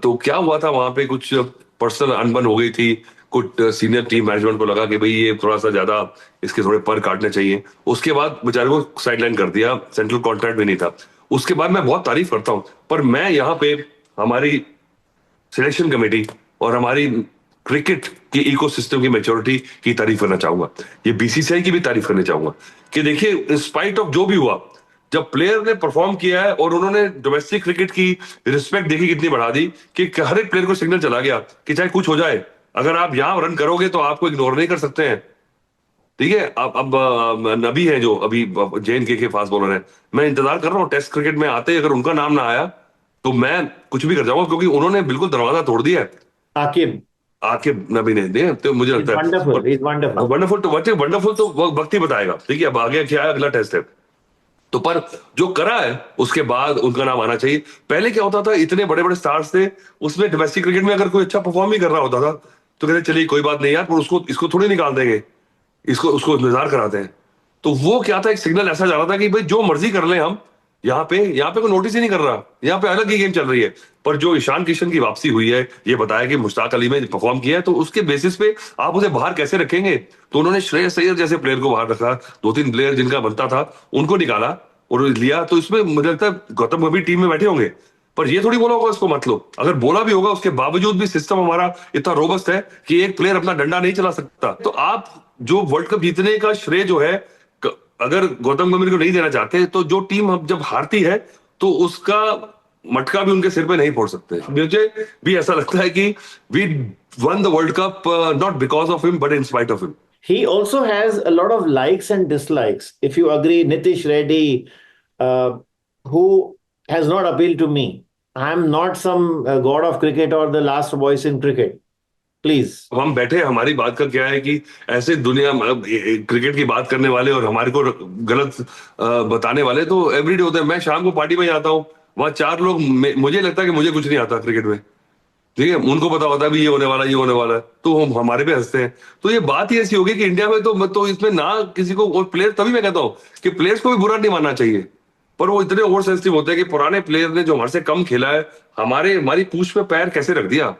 तो क्या हुआ था वहां पे, कुछ पर्सनल अनबन हो गई थी, कुछ सीनियर टीम मैनेजमेंट को लगा कि भाई ये थोड़ा सा ज्यादा, इसके थोड़े पर काटने चाहिए। उसके बाद बेचारे को साइडलाइन कर दिया, सेंट्रल कॉन्ट्रैक्ट भी नहीं था। उसके बाद मैं बहुत तारीफ करता हूँ, पर मैं यहाँ पे हमारी सिलेक्शन कमेटी और हमारी क्रिकेट की इकोसिस्टम की मैच्योरिटी की तारीफ करना चाहूंगा। ये बीसीसीआई की भी तारीफ करना चाहूंगा कि देखिए, इन स्पाइट ऑफ जो भी हुआ, जब प्लेयर ने परफॉर्म किया है और उन्होंने डोमेस्टिक क्रिकेट की रिस्पेक्ट देखी कितनी बढ़ा दी, कि हर एक प्लेयर को सिग्नल चला गया कि चाहे कुछ हो जाए, अगर आप यहाँ रन करोगे तो आपको इग्नोर नहीं कर सकते हैं। ठीक है, अब नबी है जो अभी JNK के फास्ट बॉलर है, मैं इंतजार कर रहा हूँ टेस्ट क्रिकेट में आते ही अगर उनका नाम ना आया तो मैं कुछ भी कर जाऊंगा, क्योंकि उन्होंने बिल्कुल दरवाजा तोड़ दिया है Akib आके नबी ने दे, तो मुझे is लगता है wonderful. He's wonderful. वंडरफुल। तो वंडरफुल तो वक्त ही बताएगा। ठीक है, अब आगे क्या है, अगला टेस्ट है। तो पर जो करा है उसके बाद उनका नाम आना चाहिए। पहले क्या होता था, इतने बड़े बड़े स्टार्स थे, उसमें डोमेस्टिक क्रिकेट में अगर कोई अच्छा परफॉर्म भी कर रहा होता था तो कहते चलिए कोई बात नहीं यार, पर उसको इसको थोड़ी निकाल देंगे, इसको उसको इंतजार कराते हैं। तो वो क्या था, एक सिग्नल ऐसा जा रहा था कि भाई जो मर्जी कर लें हम, यहाँ पे कोई नोटिस ही नहीं कर रहा, यहाँ पे अलग ही गेम चल रही है। पर जो ईशान किशन की वापसी हुई है, ये बताया कि मुश्ताक अली में परफॉर्म किया है, तो उसके बेसिस पे आप उसे बाहर कैसे रखेंगे। तो उन्होंने श्रेयस अय्यर जैसे प्लेयर को बाहर रखा, दो तीन प्लेयर जिनका बनता था उनको निकाला और लिया। तो इसमें मुझे लगता है गौतम गंभीर टीम में बैठे होंगे, पर ये थोड़ी बोला होगा उसको मत लो। अगर बोला भी होगा उसके बावजूद भी सिस्टम हमारा इतना रोबस्ट है कि एक प्लेयर अपना डंडा नहीं चला सकता। तो आप जो वर्ल्ड कप जीतने का श्रेय जो है, अगर गौतम गंभीर को नहीं देना चाहते तो जो टीम अब जब हारती है तो उसका मटका भी उनके सिर पे नहीं फोड़ सकते। मुझे भी ऐसा लगता है कि we won the world cup not because of him but in spite of him. He also has a lot of likes and dislikes. If you agree, Nitish Reddy, who has not appealed to me. I am not some god of cricket or the last voice in cricket. Please. अब हम बैठे, हमारी बात का क्या है कि ऐसे दुनिया मतलब क्रिकेट की बात करने वाले और हमारे को गलत बताने वाले तो एवरीडे होते हैं। मैं शाम को पार्टी में जाता हूँ, वहां चार लोग, मुझे लगता है कि मुझे कुछ नहीं आता क्रिकेट में, ठीक है, उनको पता होता है भी ये होने वाला, ये होने वाला है, तो हम हमारे पे हंसते हैं। तो ये बात ही ऐसी होगी कि इंडिया में तो इसमें ना किसी को, और प्लेयर, तभी मैं कहता हूँ कि प्लेयर्स को भी बुरा नहीं मानना चाहिए, पर वो इतने ओवर सेंसिटिव होते हैं कि पुराने प्लेयर ने जो हमारे से कम खेला है, हमारी पूंछ पे पैर कैसे रख दिया,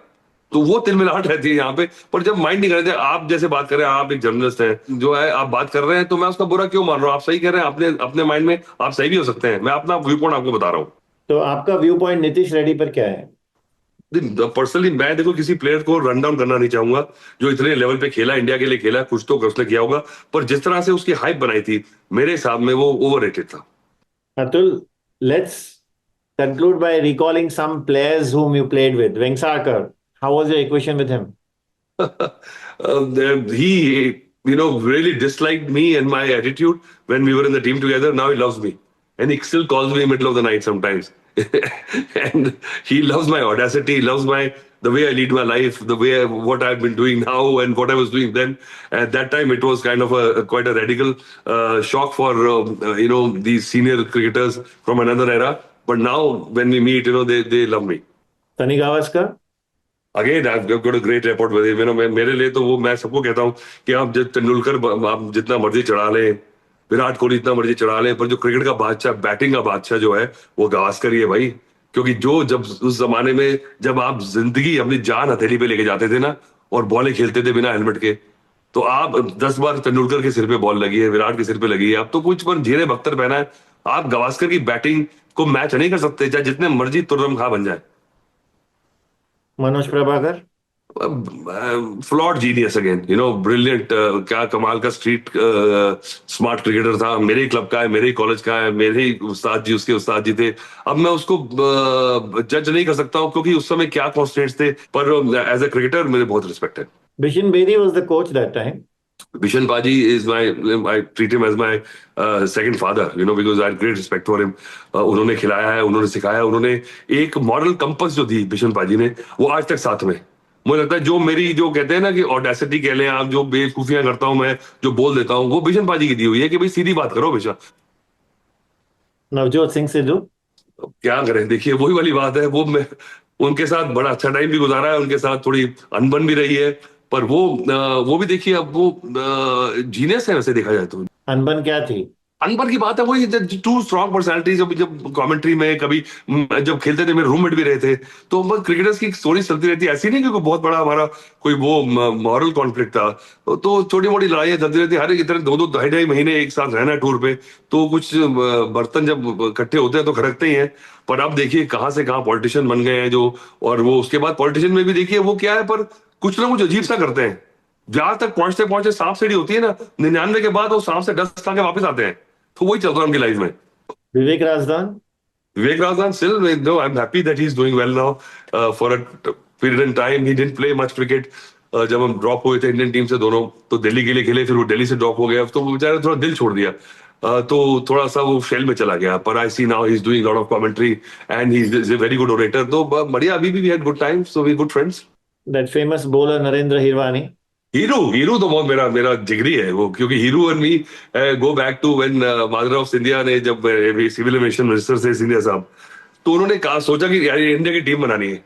तो वो तिलमिलाहट रहती है यहाँ पे। पर जब माइंड नहीं करते, आप जैसे बात कर रहे हैं, आप एक जर्नलिस्ट हैं जो है, आप बात कर रहे हैं, तो मैं उसका बुरा क्यों मान रहा हूँ। आप सही कह रहे हैं, अपने अपने माइंड में आप सही भी हो सकते हैं, मैं अपना व्यू पॉइंट आपको बता रहा हूँ। तो आपका व्यू पॉइंट नीतीश रेड्डी पर क्या है? पर्सनली मैं देखो किसी प्लेयर को रन डाउन करना नहीं चाहूंगा, जो इतने लेवल पे खेला, इंडिया के लिए खेला, कुछ तो उसने किया होगा, पर जिस तरह से उसकी हाइप बनाई थी मेरे हिसाब में वो ओवररेटेड था। Atul, let's conclude by recalling some players whom you played with. Vengsarkar, how was your equation with him? He, really disliked me and my attitude when we were in the team together. Now he loves me, and he still calls me middle of the night sometimes. And he loves my audacity. He loves the way I lead my life, the way what I've been doing now and what I was doing then. At that time, it was kind of quite a radical shock for these senior cricketers from another era. But now when we meet, they love me. Sunny Gavaskar? Again I have got a great report with him. मेरे लिए तो वो, मैं सबको कहता हूँ कि आप जब तेंदुलकर आप जितना मर्जी चढ़ा लें, विराट कोहली जितना मर्जी चढ़ा लें, पर जो क्रिकेट का बादशाह, बैटिंग का बादशाह जो है वो गावस्कर ही है भाई। क्योंकि जब उस जमाने में जब आप जिंदगी अपनी जान हथेली पे लेके जाते थे ना और बॉलें खेलते थे बिना हेलमेट के, तो आप 10 बार तेंदुलकर के सिर पे बॉल लगी है, विराट के सिर पे लगी है, अब तो कुछ पर झीरे बख्तर पहना है, आप गावस्कर की बैटिंग को मैच नहीं कर सकते, चाहे जितने मर्जी तुर्रम खा बन जाए। Manoj Prabhakar? Flawed genius again, brilliant, क्या कमाल का स्ट्रीट स्मार्ट क्रिकेटर था। मेरे ही क्लब का है, मेरे ही कॉलेज का है, मेरे ही उस्ताद जी उसके उस्ताद जी थे। अब मैं उसको जज नहीं कर सकता हूँ क्योंकि उस समय क्या कॉन्स्टेंट्स थे, पर एज अ क्रिकेटर मेरे बहुत रिस्पेक्ट है। Bishan Bedi was the coach that time. Bishan Paji is I treat him as my second father, because I had great respect for him. उन्होंने खिलाया है, उन्होंने सिखाया, उन्होंने एक मॉरल कंपस जो दी बिशन पाजी ने, वो आज तक साथ में। मुझे लगता है जो कहते हैं ना कि ऑडेसिटी कह लें आप, जो बेवकूफियां करता हूं मैं, जो बोल देता हूं, वो बिशन पाजी की दी हुई है कि भाई सीधी बात करो हमेशा। Navjot Singh Sidhu? क्या करें, देखिए वही वाली बात है, वो मैं उनके साथ बड़ा अच्छा टाइम भी गुजारा है, उनके साथ थोड़ी अनबन भी रही है, पर वो भी देखिए, अब वो जीनियस है वैसे देखा जाए तो। अनबन क्या थी? अनबर की बात है, वही टू स्ट्रॉन्ग पर्सनालिटी। जब जब कमेंट्री में कभी जब खेलते थे, मेरे रूममेट भी रहे थे, तो बस क्रिकेटर्स की स्टोरी चलती रहती है, ऐसी नहीं कि कोई बहुत बड़ा हमारा कोई वो मॉरल कॉन्फ्लिक्ट था। तो छोटी मोटी लड़ाइयां चलती रहती, हर एक इतने 2-2 ढाई-ढाई महीने एक साथ रहना टूर पे, तो कुछ बर्तन जब इकट्ठे होते हैं तो खड़कते ही हैं। पर अब देखिए कहाँ से कहाँ पॉलिटिशियन बन गए हैं जो, और वो उसके बाद पॉलिटिशियन में भी देखिए वो क्या है, पर कुछ ना कुछ अजीब सा करते हैं। जहां तक पहुंचते पहुंचते सांप सीढ़ी होती है ना, 99 के बाद वो सांप से 10 खा के वापस आते हैं, तो वही चल रहा है उनकी लाइफ में। विवेक Razdan? Vivek Razan still, no, I'm happy that he's doing well now. For a period in time, he didn't play much cricket. जब हम ड्रॉप हुए थे इंडियन टीम से दोनों, तो दिल्ली के लिए खेले, फिर वो दिल्ली से ड्रॉप हो गया, तो वो बेचारा थोड़ा दिल छोड़ दिया। तो थोड़ा सा वो शेल में चला गया, पर I see now he is doing lot of commentary and he is a very good orator. तो बढ़िया, अभी भी we had good times, so we good friends. That famous bowler Narendra Hirwani. Hiru Hiru तो बहुत मेरा मेरा जिगरी है वो, क्योंकि Hiru and me go back to when Madhavrao Scindia ने, जब सिविल एविएशन मिनिस्टर थे सिंधिया साहब, तो उन्होंने कहा, सोचा कि यार इंडिया की टीम बनानी है,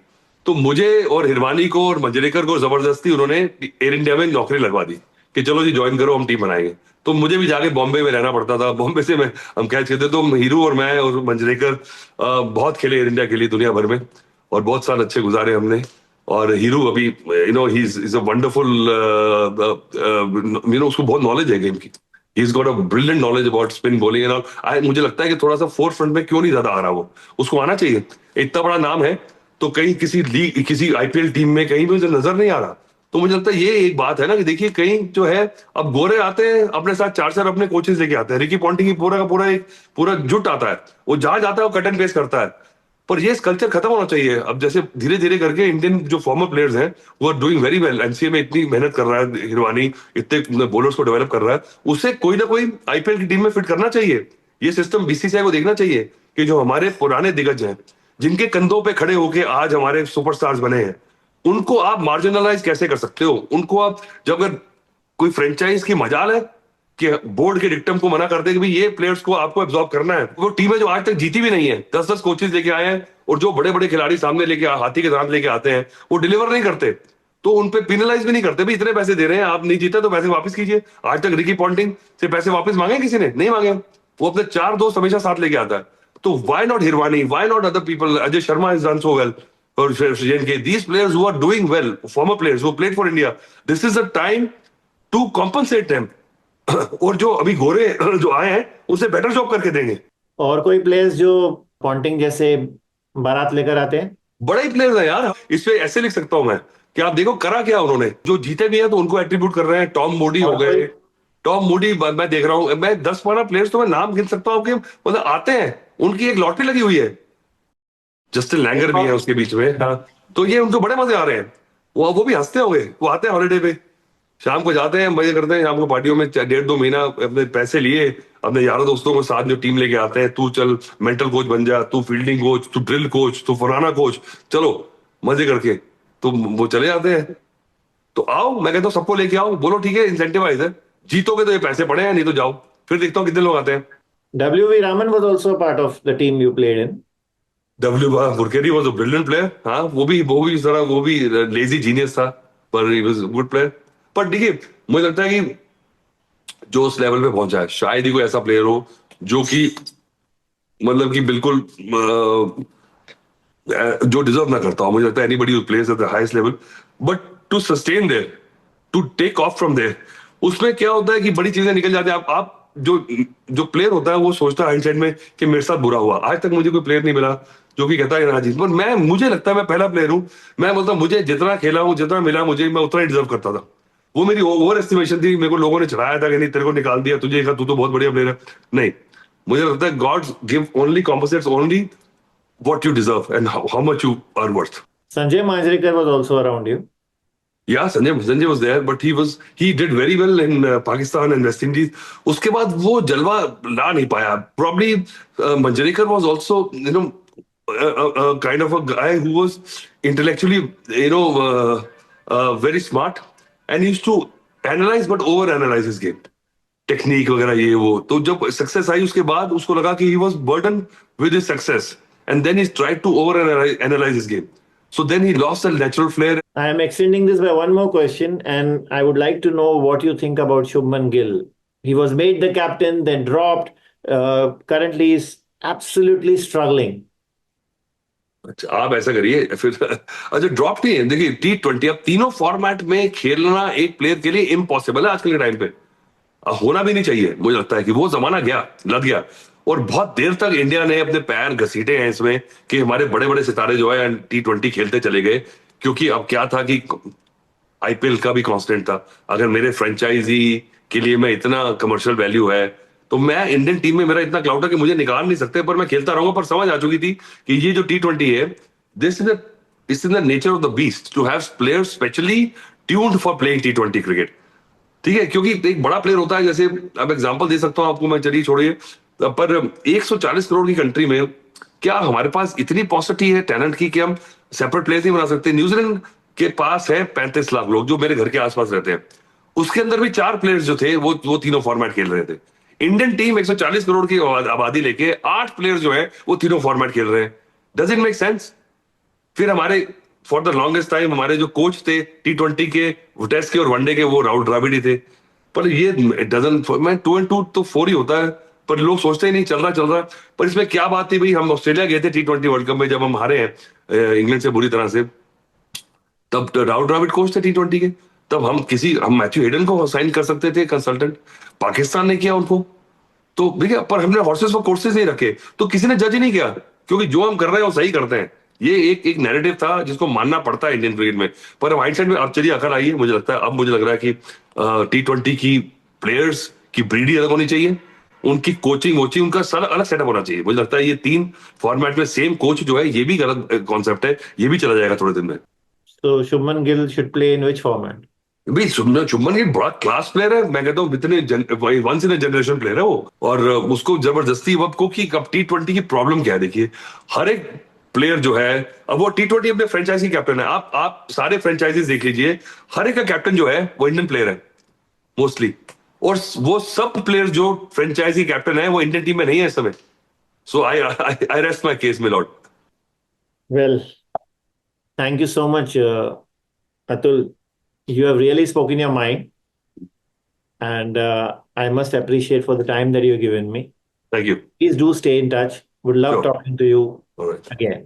तो मुझे और हिरवानी को और मंजरेकर को जबरदस्ती उन्होंने एयर इंडिया में नौकरी लगवा दी कि चलो जी ज्वाइन करो, हम टीम बनाएंगे। तो मुझे भी जाके बॉम्बे में रहना पड़ता था, बॉम्बे से मैं हम कैच करते, तो हीरू और मैं और मंजरेकर बहुत खेले एयर इंडिया के लिए दुनिया भर में, और बहुत साल अच्छे गुजारे हमने। और हीरू अभी ही इज अ वंडरफुल, उसको बहुत नॉलेज है गेम की। He is got a brilliant knowledge about spin bowling and all. मुझे लगता है कि थोड़ा सा फोर फ्रंट में क्यों नहीं ज्यादा आ रहा वो, उसको आना चाहिए। इतना बड़ा नाम है, तो कहीं किसी लीग, किसी आईपीएल टीम में कहीं भी नजर नहीं आ रहा। तो मुझे लगता है ये एक बात है ना, कि देखिए कहीं जो है, अब गोरे आते हैं अपने साथ चार चार अपने कोचेस लेके आते हैं, रिकी पॉन्टिंग की पूरा का पूरा एक पूरा जुट आता है, वो जहां जाता है वो कट एंड पेस्ट करता है। पर ये कल्चर खत्म होना चाहिए। अब जैसे धीरे धीरे करके इंडियन जो फॉर्मर प्लेयर्स हैं वो are doing very well, NCA में इतनी मेहनत कर रहा है हिरवानी, इतने बॉलर्स को डेवलप कर रहा है, उसे कोई ना कोई आईपीएल की टीम में फिट करना चाहिए। ये सिस्टम बीसीसीआई को देखना चाहिए कि जो हमारे पुराने दिग्गज हैं, जिनके कंधों पे खड़े होके आज हमारे सुपरस्टार्स बने हैं, उनको आप मार्जिनलाइज कैसे कर सकते हो? उनको आप, जब अगर कोई फ्रेंचाइज की मजाल है कि बोर्ड के डिक्टम को मना कर दे कि भाई ये प्लेयर्स को आपको एब्जॉर्ब करना है, वो टीमें जो आज तक जीती भी नहीं है, 10-10 कोचेस लेके आए हैं, और जो बड़े बड़े खिलाड़ी सामने लेके हाथी के दांत लेके आते हैं, वो डिलीवर नहीं करते, तो उन पे पिनलाइज भी नहीं करते, भाई इतने पैसे दे रहे हैं, आप नहीं जीते तो पैसे वापस कीजिए। आज तक रिकी पॉन्टिंग से पैसे वापस मांगे किसी ने? नहीं मांगे। वो अपने चार दोस्त हमेशा साथ लेके आता है। तो why not Hirwani, why not other people? Ajay Sharma is done so well, और के these players who are doing well, former players who played for India, this is the time to compensate them। और जो अभी गोरे जो आए हैं, उसे बेटर जॉब करके देंगे। और कोई प्लेयर्स जो पॉन्टिंग जैसे बारात लेकर आते हैं? बड़े ही प्लेयर्स हैं यार, इस पे ऐसे लिख सकता हूं मैं कि आप देखो करा क्या उन्होंने, जो जीते भी हैं तो उनको एट्रीब्यूट कर रहे हैं। टॉम मोडी हो और गए, कोई टॉम मोडी, मैं देख रहा हूं, मैं 10-12 प्लेयर्स तो मैं नाम गिन सकता हूं कि मतलब आते हैं, उनकी एक लॉटरी लगी हुई है। जस्टिन लैंगर भी है उसके बीच में, हाँ। तो ये उनको बड़े मजे आ रहे हैं, वो भी हंसते होंगे, वो आते हैं हॉलीडे पे, शाम को जाते हैं, मजे करते हैं, शाम को पार्टियों में 1.5-2 महीना अपने पैसे लिए, अपने यारों दोस्तों को साथ जो टीम लेके आते हैं, तू चल मेंटल कोच बन जा, तू फील्डिंग कोच, तू ड्रिल कोच, तू फलाना कोच, चलो मजे करके, तो वो चले जाते हैं। तो आओ, मैं कहता हूँ सबको लेके आओ, बोलो ठीक है इंसेंटिवाइज है, जीतोगे तो ये पैसे पड़े हैं, नहीं तो जाओ। फिर देखता हूँ कितने लोग आते हैं। WV Raman was also a part of the team you played in. W मुरकेरी वाज अ ब्रिलियंट प्लेयर, हाँ। वो भी जरा, वो भी लेजी जीनियस था, पर ही वाज गुड प्लेयर। पर देखिए, मुझे लगता है कि जो उस लेवल पे पहुंचा है, शायद ही कोई ऐसा प्लेयर हो जो कि मतलब कि बिल्कुल जो डिजर्व ना करता हो। मुझे लगता है anybody who plays at the highest level, but to sustain there, to take off from there, उसमें क्या होता है कि बड़ी चीजें निकल जाती है। आप जो जो प्लेयर होता है वो सोचता है हाइंडसाइड में कि मेरे साथ बुरा हुआ। आज तक मुझे कोई प्लेयर नहीं मिला जो कि कहता है ना जीत, पर मुझे लगता है मैं पहला प्लेयर हूं, मैं बोलता हूं मुझे जितना खेला हूं, जितना मिला मुझे, मैं उतना ही डिजर्व करता था। वो मेरी ओवर एस्टिमेशन थी, मेरे को लोगों ने चढ़ाया था कि नहीं तेरे को निकाल दिया, तुझे तू तो बहुत बढ़िया प्लेयर है। नहीं, मुझे लगता है God give only compensates only what you deserve and how much you are worth. Sanjay Manjrekar was also around you. Yeah, Sanjay was there, but he did very well in Pakistan and West Indies. उसके बाद वो जलवा ला नहीं पाया। Probably Manjrekar was also, kind of a guy who was intellectually, very smart, and he used to analyze but over analyze his game. Technique वगैरह ये वो, तो जब सक्सेस आई उसके बाद उसको लगा कि he was burden with his success, and then he tried to over analyse his game, so then he lost the natural flair. I am extending this by one more question, and I would like to know what you think about Shubman Gill. He was made the captain, then dropped. Currently, is absolutely struggling. अच्छा, आप ऐसा करिए फिर। अच्छा, drop नहीं है, देखिए T20 अब तीनों फॉर्मेट में खेलना एक प्लेयर के लिए इम्पॉसिबल है आजकल के टाइम पे। होना भी नहीं चाहिए। मुझे लगता है कि वो जमाना गया, लग गया, और बहुत देर तक इंडिया ने अपने पैर घसीटे हैं इसमें कि हमारे बड़े बड़े सितारे जो है T20 खेलते चले गए, क्योंकि अब क्या था कि आईपीएल का भी कांस्टेंट था। अगर मेरे फ्रेंचाइजी के लिए मैं इतना कमर्शियल वैल्यू है, तो मैं इंडियन टीम में मेरा इतना क्लाउड है कि मुझे निकाल नहीं सकते, पर मैं खेलता रहूंगा। पर समझ आ चुकी थी कि ये जो T20 है, this is the nature of the beast, to have players specially tuned for playing T20 cricket. ठीक है, क्योंकि एक बड़ा प्लेयर होता है, जैसे अब एग्जांपल दे सकता हूं आपको मैं, चलिए छोड़िए, पर 140 करोड़ की कंट्री में क्या हमारे पास इतनी पॉसिबिलिटी है टैलेंट की कि हम सेपरेट प्लेयर नहीं बना सकते? न्यूजीलैंड के पास है 35 लाख लोग जो मेरे घर के आसपास रहते हैं, उसके अंदर भी 4 प्लेयर्स जो थे वो तीनों फॉर्मेट खेल रहे थे। इंडियन टीम 140 करोड़ की आबादी लेके 8 प्लेयर्स जो है वो तीनों फॉर्मेट खेल रहे हैं। Does it make sense? फिर हमारे फॉर द लॉन्गेस्ट टाइम हमारे जो कोच थे T20 के, टेस्ट के और वनडे के, वो राहुल द्रविड़ ही थे। पर ये डजन, मैं 2 and 2 तो 4 ही होता है, पर लोग सोचते ही नहीं, चल रहा। पर इसमें क्या बात थी भाई, हम ऑस्ट्रेलिया गए थे T20 वर्ल्ड कप में, जब हम हारे हैं इंग्लैंड से बुरी तरह से, तब तो राहुल द्रविड़ कोच थे T20 के। तब हम मैथ्यू हेडन को साइन कर सकते थे कंसल्टेंट, पाकिस्तान ने किया उनको। तो देखिए, पर हमने हॉर्सेस फॉर कोर्सेज नहीं रखे, तो किसी ने जज ही नहीं किया, क्योंकि जो हम कर रहे हैं वो सही करते हैं। ये एक नैरेटिव था जिसको मानना पड़ता है इंडियन क्रिकेट में। पर हाइंडसाइड में अब चलिए अकल आई है, मुझे लगता है, अब मुझे लग रहा है कि T20 की प्लेयर्स की ब्रीड ही अलग होनी चाहिए, उनकी कोचिंग वोचिंग उनका सारा अलग सेटअप होना चाहिए। मुझे लगता है ये 3 फॉर्मेट में सेम कोच जो है, ये भी गलत कॉन्सेप्ट है, ये भी चला जाएगा थोड़े दिन में। So Shubman Gill should play in which format? भाई शुभमन गिल बड़ा क्लास प्लेयर है, मैं कहता हूँ इतने वंस इन जनरेशन प्लेयर है वो। और उसको जबरदस्ती, अब को कि अब T20 की प्रॉब्लम क्या है, देखिए हर एक प्लेयर जो है, अब वो T20 अपने फ्रेंचाइजी कैप्टन है, आप सारे फ्रेंचाइजीज देख लीजिए, हर एक का कैप्टन जो है वो इंडियन प्लेयर है मोस्टली। और वो सब प्लेयर जो फ्रेंचाइजी कैप्टन है वो इंडियन टीम में नहीं है इस समय। So I rest my case, milord. Well, thank you so much, Atul. You have really spoken your mind, and I must appreciate for the time that you've given me. Thank you. Please do stay in touch. Would love sure. talking to you alright. again.